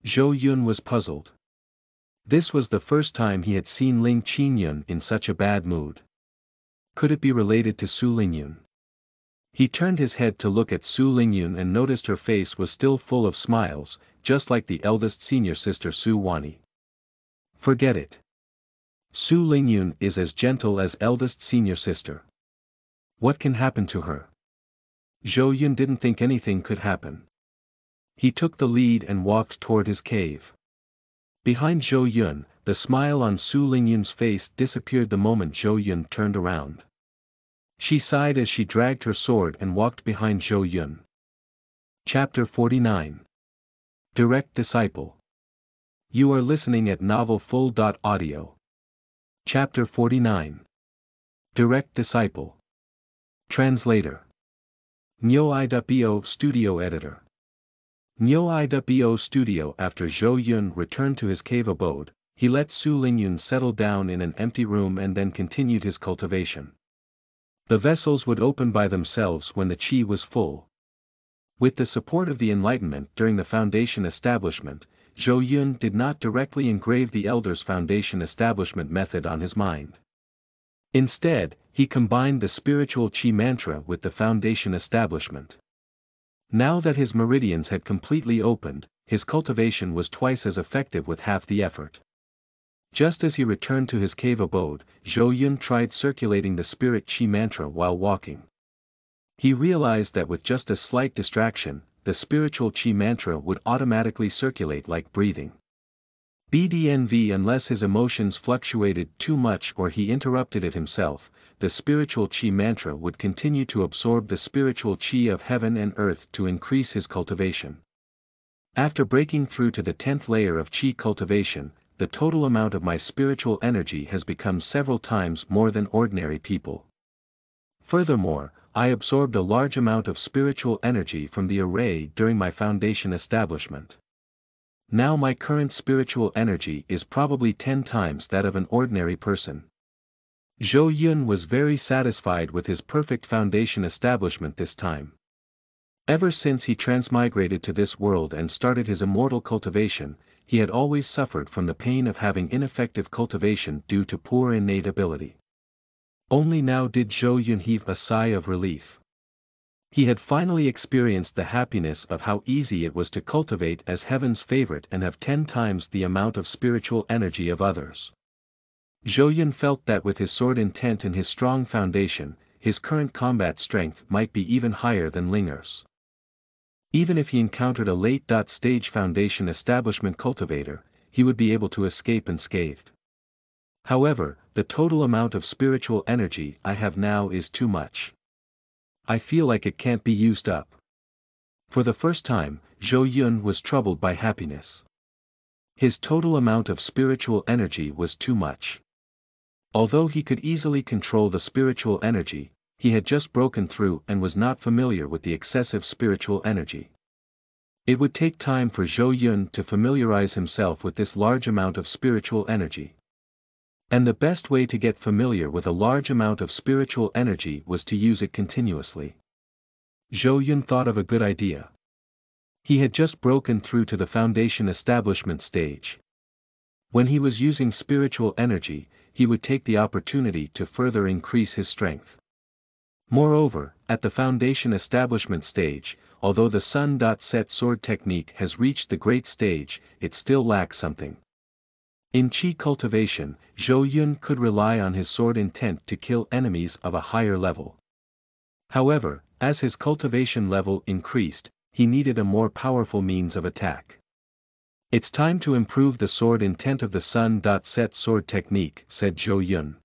Speaker 1: Zhou Yun was puzzled. This was the first time he had seen Ling Qinyun in such a bad mood. Could it be related to Su Lingyun? He turned his head to look at Su Lingyun and noticed her face was still full of smiles, just like the eldest senior sister Su Wani. Forget it. Su Lingyun is as gentle as eldest senior sister. What can happen to her? Zhou Yun didn't think anything could happen. He took the lead and walked toward his cave. Behind Zhou Yun, the smile on Su Lingyun's face disappeared the moment Zhou Yun turned around. She sighed as she dragged her sword and walked behind Zhou Yun. Chapter 49. Direct Disciple. You are listening at NovelFull.audio. Chapter 49. Direct Disciple. Translator. Nyo.bo Studio Editor. Nyo.bo Studio. After Zhou Yun returned to his cave abode, he let Su Lingyun settle down in an empty room and then continued his cultivation. The vessels would open by themselves when the qi was full. With the support of the Enlightenment during the Foundation establishment, Zhou Yun did not directly engrave the Elder's Foundation establishment method on his mind. Instead, he combined the spiritual qi mantra with the Foundation establishment. Now that his meridians had completely opened, his cultivation was twice as effective with half the effort. Just as he returned to his cave abode, Zhou Yun tried circulating the spirit qi mantra while walking. He realized that with just a slight distraction, the spiritual qi mantra would automatically circulate like breathing. BDNV unless his emotions fluctuated too much or he interrupted it himself, the spiritual qi mantra would continue to absorb the spiritual qi of heaven and earth to increase his cultivation. After breaking through to the 10th layer of qi cultivation, the total amount of my spiritual energy has become several times more than ordinary people. Furthermore, I absorbed a large amount of spiritual energy from the array during my foundation establishment. Now my current spiritual energy is probably 10 times that of an ordinary person. Zhou Yun was very satisfied with his perfect foundation establishment this time. Ever since he transmigrated to this world and started his immortal cultivation, he had always suffered from the pain of having ineffective cultivation due to poor innate ability. Only now did Zhou Yun heave a sigh of relief. He had finally experienced the happiness of how easy it was to cultivate as heaven's favorite and have 10 times the amount of spiritual energy of others. Zhou Yun felt that with his sword intent and his strong foundation, his current combat strength might be even higher than Linger's. Even if he encountered a late-stage foundation establishment cultivator, he would be able to escape unscathed. However, the total amount of spiritual energy I have now is too much. I feel like it can't be used up. For the first time, Zhou Yun was troubled by happiness. His total amount of spiritual energy was too much. Although he could easily control the spiritual energy, he had just broken through and was not familiar with the excessive spiritual energy. It would take time for Zhou Yun to familiarize himself with this large amount of spiritual energy. And the best way to get familiar with a large amount of spiritual energy was to use it continuously. Zhou Yun thought of a good idea. He had just broken through to the foundation establishment stage. When he was using spiritual energy, he would take the opportunity to further increase his strength. Moreover, at the foundation establishment stage, although the sun-set sword technique has reached the great stage, it still lacks something. In Qi cultivation, Zhou Yun could rely on his sword intent to kill enemies of a higher level. However, as his cultivation level increased, he needed a more powerful means of attack. It's time to improve the sword intent of the sun-set sword technique, said Zhou Yun.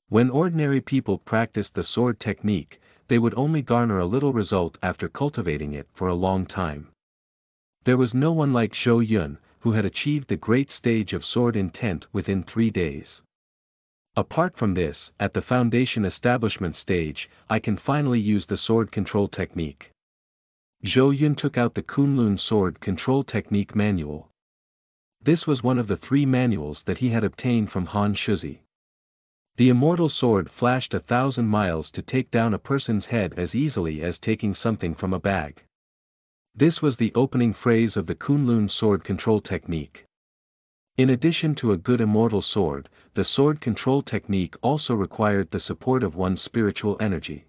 Speaker 1: When ordinary people practiced the sword technique, they would only garner a little result after cultivating it for a long time. There was no one like Zhou Yun, who had achieved the great stage of sword intent within 3 days. Apart from this, at the foundation establishment stage, I can finally use the sword control technique. Zhou Yun took out the Kunlun sword control technique manual. This was one of the 3 manuals that he had obtained from Han Shuzi. The immortal sword flashed 1,000 miles to take down a person's head as easily as taking something from a bag. This was the opening phrase of the Kunlun sword control technique. In addition to a good immortal sword, the sword control technique also required the support of one's spiritual energy.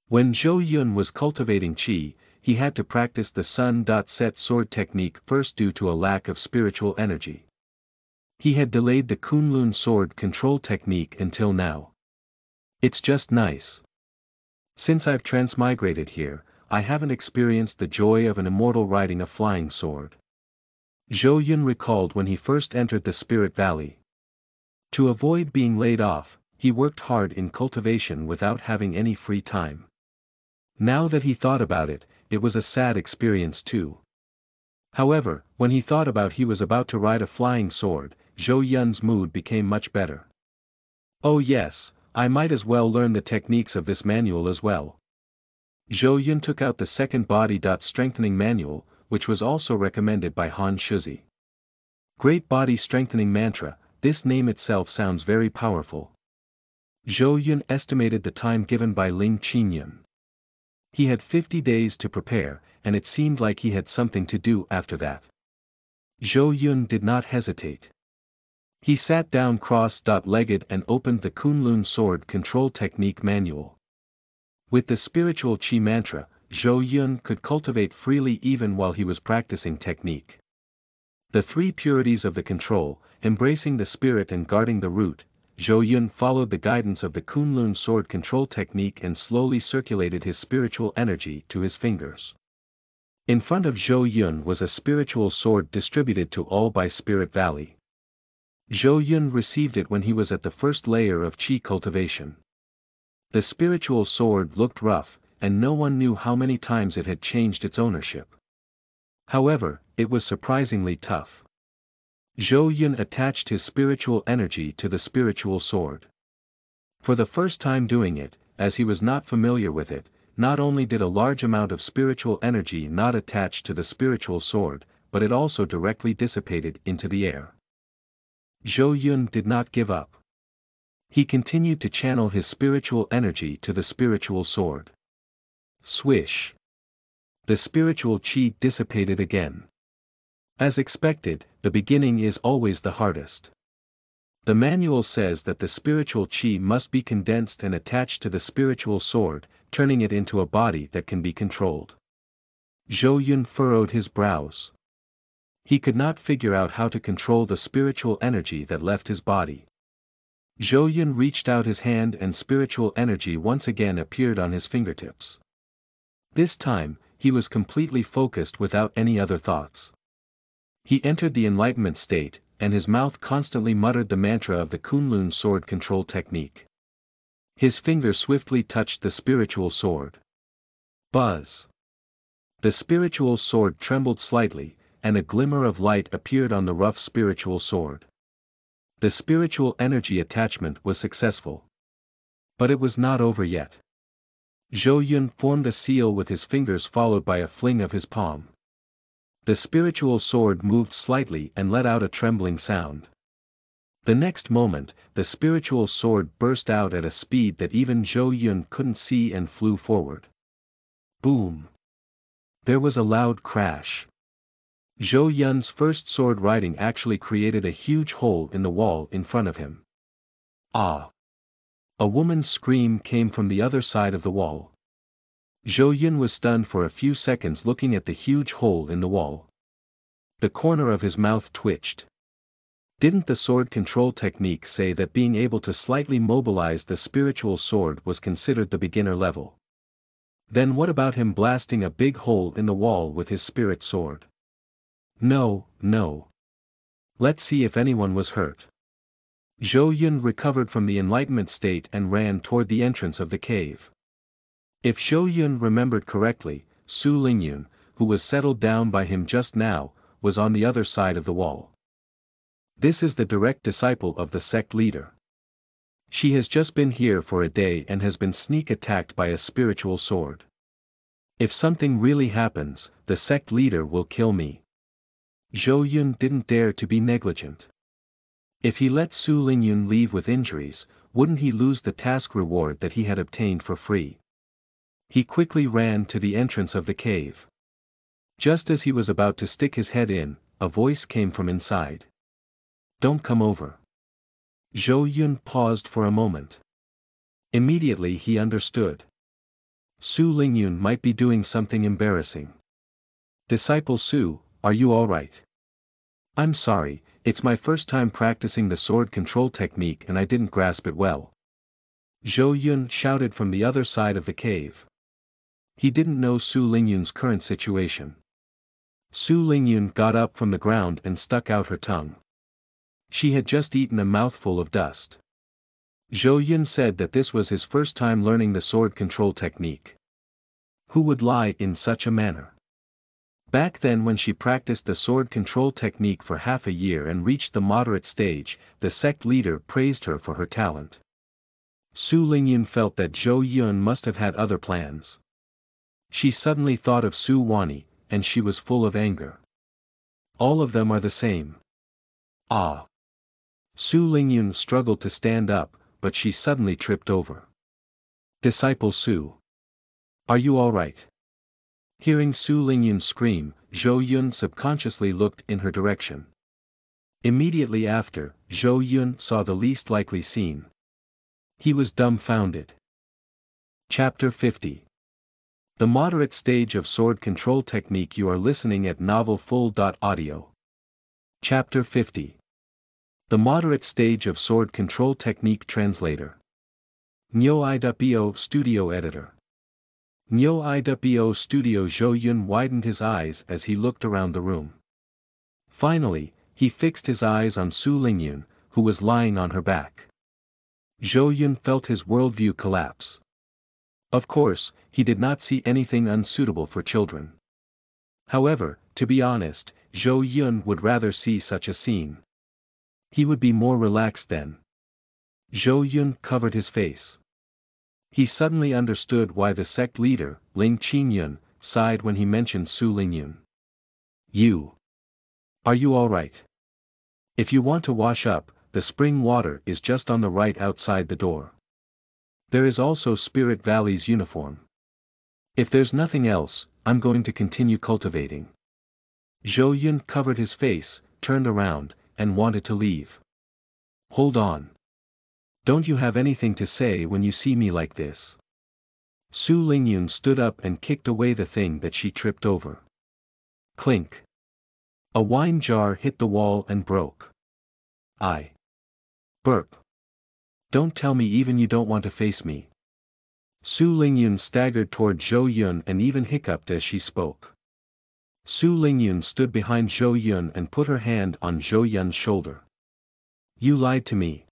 Speaker 1: When Zhou Yun was cultivating Qi, he had to practice the sun-set sword technique first due to a lack of spiritual energy. He had delayed the Kunlun sword control technique until now. It's just nice. Since I've transmigrated here, I haven't experienced the joy of an immortal riding a flying sword. Zhou Yun recalled when he first entered the Spirit Valley. To avoid being laid off, he worked hard in cultivation without having any free time. Now that he thought about it, it was a sad experience too. However, when he thought about he was about to ride a flying sword, Zhou Yun's mood became much better. Oh yes, I might as well learn the techniques of this manual as well. Zhou Yun took out the second body strengthening manual, which was also recommended by Han Shuzi. Great Body Strengthening Mantra, this name itself sounds very powerful. Zhou Yun estimated the time given by Ling Qinyun. He had 50 days to prepare, and it seemed like he had something to do after that. Zhou Yun did not hesitate. He sat down cross-legged and opened the Kunlun sword control technique manual. With the spiritual Qi mantra, Zhou Yun could cultivate freely even while he was practicing technique. The 3 purities of the control, embracing the spirit and guarding the root, Zhou Yun followed the guidance of the Kunlun sword control technique and slowly circulated his spiritual energy to his fingers. In front of Zhou Yun was a spiritual sword distributed to all by Spirit Valley. Zhou Yun received it when he was at the first layer of Qi cultivation. The spiritual sword looked rough, and no one knew how many times it had changed its ownership. However, it was surprisingly tough. Zhou Yun attached his spiritual energy to the spiritual sword. For the first time doing it, as he was not familiar with it, not only did a large amount of spiritual energy not attach to the spiritual sword, but it also directly dissipated into the air. Zhou Yun did not give up. He continued to channel his spiritual energy to the spiritual sword. Swish! The spiritual Qi dissipated again. As expected, the beginning is always the hardest. The manual says that the spiritual chi must be condensed and attached to the spiritual sword, turning it into a body that can be controlled. Zhou Yun furrowed his brows. He could not figure out how to control the spiritual energy that left his body. Zhou Yun reached out his hand and spiritual energy once again appeared on his fingertips. This time, he was completely focused without any other thoughts. He entered the enlightenment state, and his mouth constantly muttered the mantra of the Kunlun sword control technique. His finger swiftly touched the spiritual sword. Buzz! The spiritual sword trembled slightly, and a glimmer of light appeared on the rough spiritual sword. The spiritual energy attachment was successful. But it was not over yet. Zhou Yun formed a seal with his fingers followed by a fling of his palm. The spiritual sword moved slightly and let out a trembling sound. The next moment, the spiritual sword burst out at a speed that even Zhou Yun couldn't see and flew forward. Boom! There was a loud crash. Zhou Yun's first sword riding actually created a huge hole in the wall in front of him. Ah! A woman's scream came from the other side of the wall. Zhou Yun was stunned for a few seconds looking at the huge hole in the wall. The corner of his mouth twitched. Didn't the sword control technique say that being able to slightly mobilize the spiritual sword was considered the beginner level? Then what about him blasting a big hole in the wall with his spirit sword? No, no. Let's see if anyone was hurt. Zhou Yun recovered from the enlightenment state and ran toward the entrance of the cave. If Zhou Yun remembered correctly, Su Lingyun, who was settled down by him just now, was on the other side of the wall. This is the direct disciple of the sect leader. She has just been here for a day and has been sneak attacked by a spiritual sword. If something really happens, the sect leader will kill me. Zhou Yun didn't dare to be negligent. If he let Su Lingyun leave with injuries, wouldn't he lose the task reward that he had obtained for free? He quickly ran to the entrance of the cave. Just as he was about to stick his head in, a voice came from inside. Don't come over. Zhou Yun paused for a moment. Immediately he understood. Su Lingyun might be doing something embarrassing. Disciple Su, are you alright? I'm sorry, it's my first time practicing the sword control technique and I didn't grasp it well. Zhou Yun shouted from the other side of the cave. He didn't know Su Lingyun's current situation. Su Lingyun got up from the ground and stuck out her tongue. She had just eaten a mouthful of dust. Zhou Yun said that this was his first time learning the sword control technique. Who would lie in such a manner? Back then when she practiced the sword control technique for half a year and reached the moderate stage, the sect leader praised her for her talent. Su Lingyun felt that Zhou Yun must have had other plans. She suddenly thought of Su Wani, and she was full of anger. All of them are the same. Ah! Su Lingyun struggled to stand up, but she suddenly tripped over. Disciple Su. Are you alright? Hearing Su Lingyun scream, Zhou Yun subconsciously looked in her direction. Immediately after, Zhou Yun saw the least likely scene. He was dumbfounded. Chapter 50. The moderate stage of sword control technique. You are listening at novelfull.audio. Chapter 50. The moderate stage of sword control technique. Translator. Nyo I.bo Studio Editor. Nyo I.bo Studio. Zhou Yun widened his eyes as he looked around the room. Finally, he fixed his eyes on Su Lingyun, who was lying on her back. Zhou Yun felt his worldview collapse. Of course, he did not see anything unsuitable for children. However, to be honest, Zhou Yun would rather see such a scene. He would be more relaxed then. Zhou Yun covered his face. He suddenly understood why the sect leader, Ling Qingyun, sighed when he mentioned Su Lingyun. You. Are you alright? If you want to wash up, the spring water is just on the right outside the door. There is also Spirit Valley's uniform. If there's nothing else, I'm going to continue cultivating. Zhou Yun covered his face, turned around, and wanted to leave. Hold on. Don't you have anything to say when you see me like this? Su Lingyun stood up and kicked away the thing that she tripped over. Clink. A wine jar hit the wall and broke. I. Burp. Don't tell me even you don't want to face me. Su Lingyun staggered toward Zhou Yun and even hiccuped as she spoke. Su Lingyun stood behind Zhou Yun and put her hand on Zhou Yun's shoulder. You lied to me.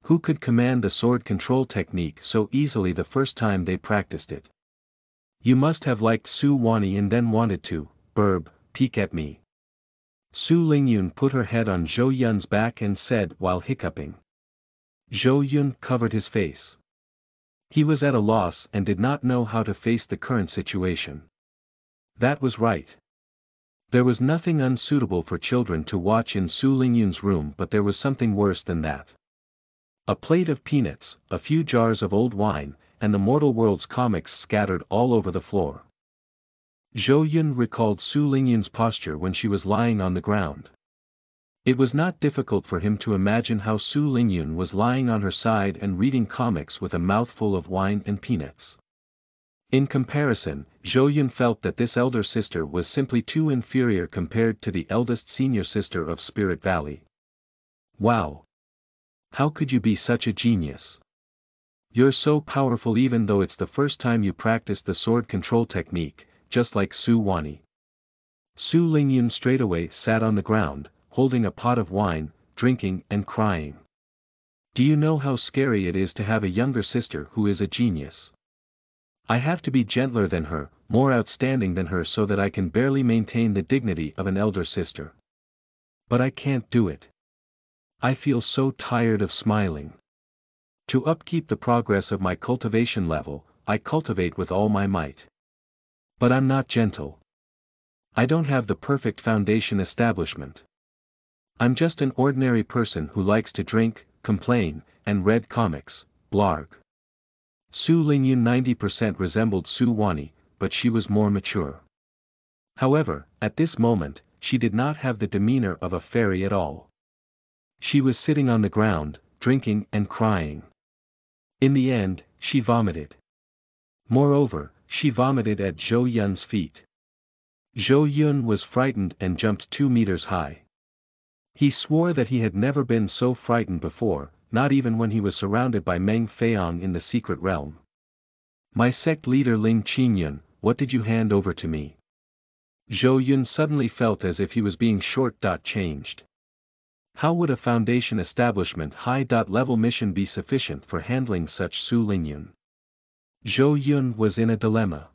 Speaker 1: Who could command the sword control technique so easily the first time they practiced it? You must have liked Su Wani and then wanted to, peek at me. Su Lingyun put her head on Zhou Yun's back and said while hiccuping. Zhou Yun covered his face. He was at a loss and did not know how to face the current situation. That was right. There was nothing unsuitable for children to watch in Su Lingyun's room, but there was something worse than that. A plate of peanuts, a few jars of old wine, and the Mortal World's comics scattered all over the floor. Zhou Yun recalled Su Lingyun's posture when she was lying on the ground. It was not difficult for him to imagine how Su Lingyun was lying on her side and reading comics with a mouthful of wine and peanuts. In comparison, Zhou Yun felt that this elder sister was simply too inferior compared to the eldest senior sister of Spirit Valley. Wow! How could you be such a genius? You're so powerful even though it's the first time you practiced the sword control technique, just like Su Wani. Su Lingyun straightaway sat on the ground, holding a pot of wine, drinking and crying. Do you know how scary it is to have a younger sister who is a genius? I have to be gentler than her, more outstanding than her so that I can barely maintain the dignity of an elder sister. But I can't do it. I feel so tired of smiling. To upkeep the progress of my cultivation level, I cultivate with all my might. But I'm not gentle. I don't have the perfect foundation establishment. I'm just an ordinary person who likes to drink, complain, and read comics, blarg. Su Lingyun 90% resembled Su Wani, but she was more mature. However, at this moment, she did not have the demeanor of a fairy at all. She was sitting on the ground, drinking and crying. In the end, she vomited. Moreover, she vomited at Zhou Yun's feet. Zhou Yun was frightened and jumped 2 meters high. He swore that he had never been so frightened before, not even when he was surrounded by Meng Feiyang in the secret realm. My sect leader Ling Qingyun, what did you hand over to me? Zhou Yun suddenly felt as if he was being short-changed. How would a foundation establishment high-level mission be sufficient for handling such Su Lingyun? Zhou Yun was in a dilemma.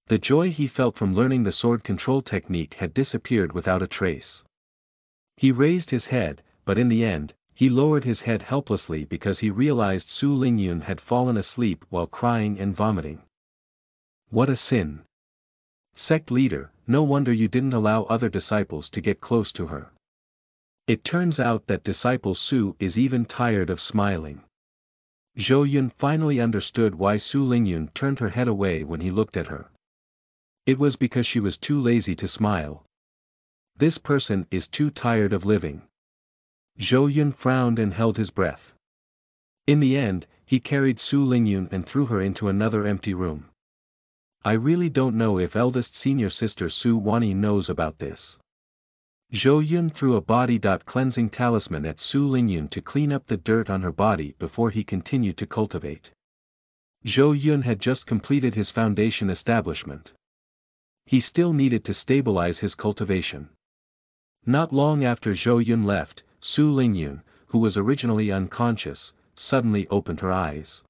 Speaker 1: The joy he felt from learning the sword control technique had disappeared without a trace. He raised his head, but in the end, he lowered his head helplessly because he realized Su Lingyun had fallen asleep while crying and vomiting. What a sin! Sect leader, no wonder you didn't allow other disciples to get close to her. It turns out that disciple Su is even tired of smiling. Zhou Yun finally understood why Su Lingyun turned her head away when he looked at her. It was because she was too lazy to smile. This person is too tired of living. Zhou Yun frowned and held his breath. In the end, he carried Su Lingyun and threw her into another empty room. I really don't know if eldest senior sister Su Wani knows about this. Zhou Yun threw a body-cleansing talisman at Su Lingyun to clean up the dirt on her body before he continued to cultivate. Zhou Yun had just completed his foundation establishment. He still needed to stabilize his cultivation. Not long after Zhou Yun left, Su Lingyun, who was originally unconscious, suddenly opened her eyes.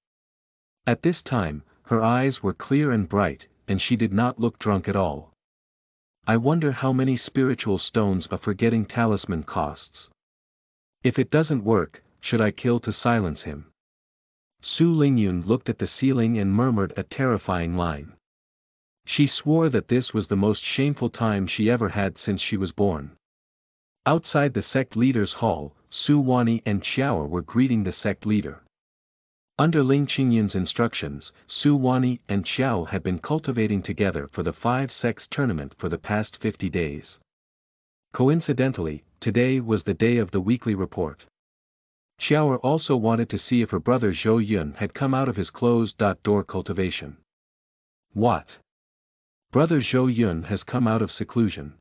Speaker 1: At this time, her eyes were clear and bright, and she did not look drunk at all. I wonder how many spiritual stones a forgetting talisman costs. If it doesn't work, should I kill to silence him? Su Lingyun looked at the ceiling and murmured a terrifying line. She swore that this was the most shameful time she ever had since she was born. Outside the sect leader's hall, Su Wani and Xiao were greeting the sect leader. Under Ling Qingyun's instructions, Su Wani and Xiao had been cultivating together for the 5 sects tournament for the past 50 days. Coincidentally, today was the day of the weekly report. Xiaoer also wanted to see if her brother Zhou Yun had come out of his closed-door cultivation. What? Brother Zhou Yun has come out of seclusion.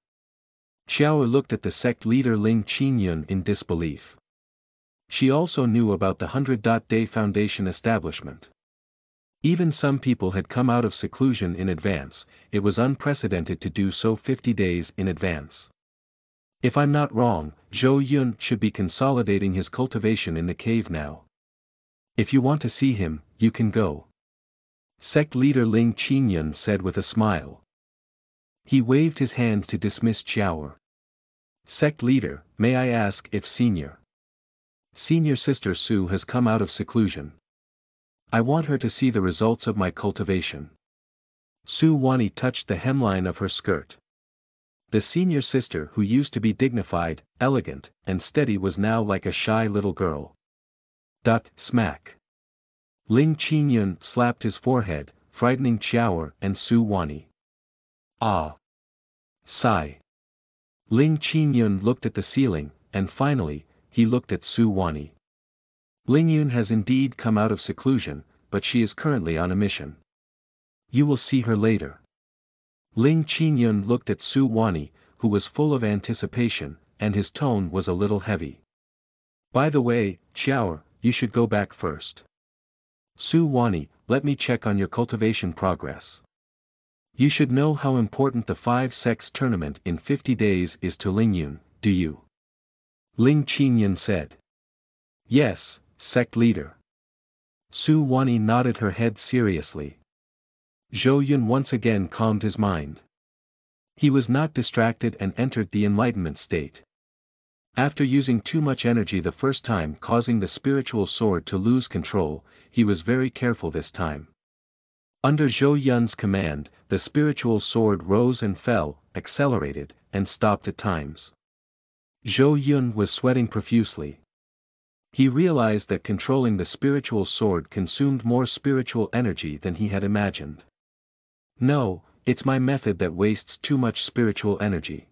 Speaker 1: Xiaoer looked at the sect leader Ling Qingyun in disbelief. She also knew about the 100-Day Foundation establishment. Even some people had come out of seclusion in advance, it was unprecedented to do so 50 days in advance. If I'm not wrong, Zhou Yun should be consolidating his cultivation in the cave now. If you want to see him, you can go. Sect leader Ling Qingyun said with a smile. He waved his hand to dismiss Xiaoer. Sect leader, may I ask if senior sister Su has come out of seclusion? I want her to see the results of my cultivation. Su Wani touched the hemline of her skirt. The senior sister who used to be dignified, elegant, and steady was now like a shy little girl. Smack. Ling Qingyun slapped his forehead, frightening Xiaoer and Su Wani. Ah! Sigh. Ling Qingyun looked at the ceiling, and finally, he looked at Su Wani. Ling Yun has indeed come out of seclusion, but she is currently on a mission. You will see her later. Ling Qingyun looked at Su Wani, who was full of anticipation, and his tone was a little heavy. By the way, Xiaoer, you should go back first. Su Wani, let me check on your cultivation progress. You should know how important the 5 sects tournament in 50 days is to Ling Yun, do you? Ling Qingyun said. Yes, sect leader. Su Wani nodded her head seriously. Zhou Yun once again calmed his mind. He was not distracted and entered the enlightenment state. After using too much energy the first time causing the spiritual sword to lose control, he was very careful this time. Under Zhou Yun's command, the spiritual sword rose and fell, accelerated, and stopped at times. Zhou Yun was sweating profusely. He realized that controlling the spiritual sword consumed more spiritual energy than he had imagined. No, it's my method that wastes too much spiritual energy.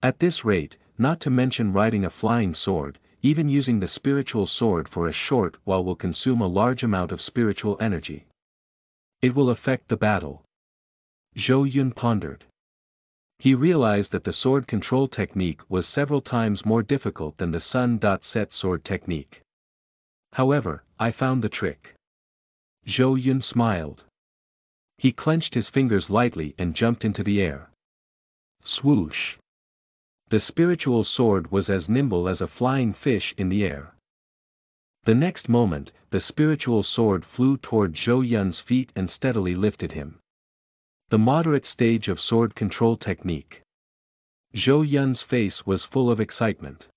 Speaker 1: At this rate, not to mention riding a flying sword, even using the spiritual sword for a short while will consume a large amount of spiritual energy. It will affect the battle. Zhou Yun pondered. He realized that the sword control technique was several times more difficult than the sun-set sword technique. However, I found the trick. Zhou Yun smiled. He clenched his fingers lightly and jumped into the air. Swoosh! The spiritual sword was as nimble as a flying fish in the air. The next moment, the spiritual sword flew toward Zhou Yun's feet and steadily lifted him. The moderate stage of sword control technique. Zhou Yun's face was full of excitement.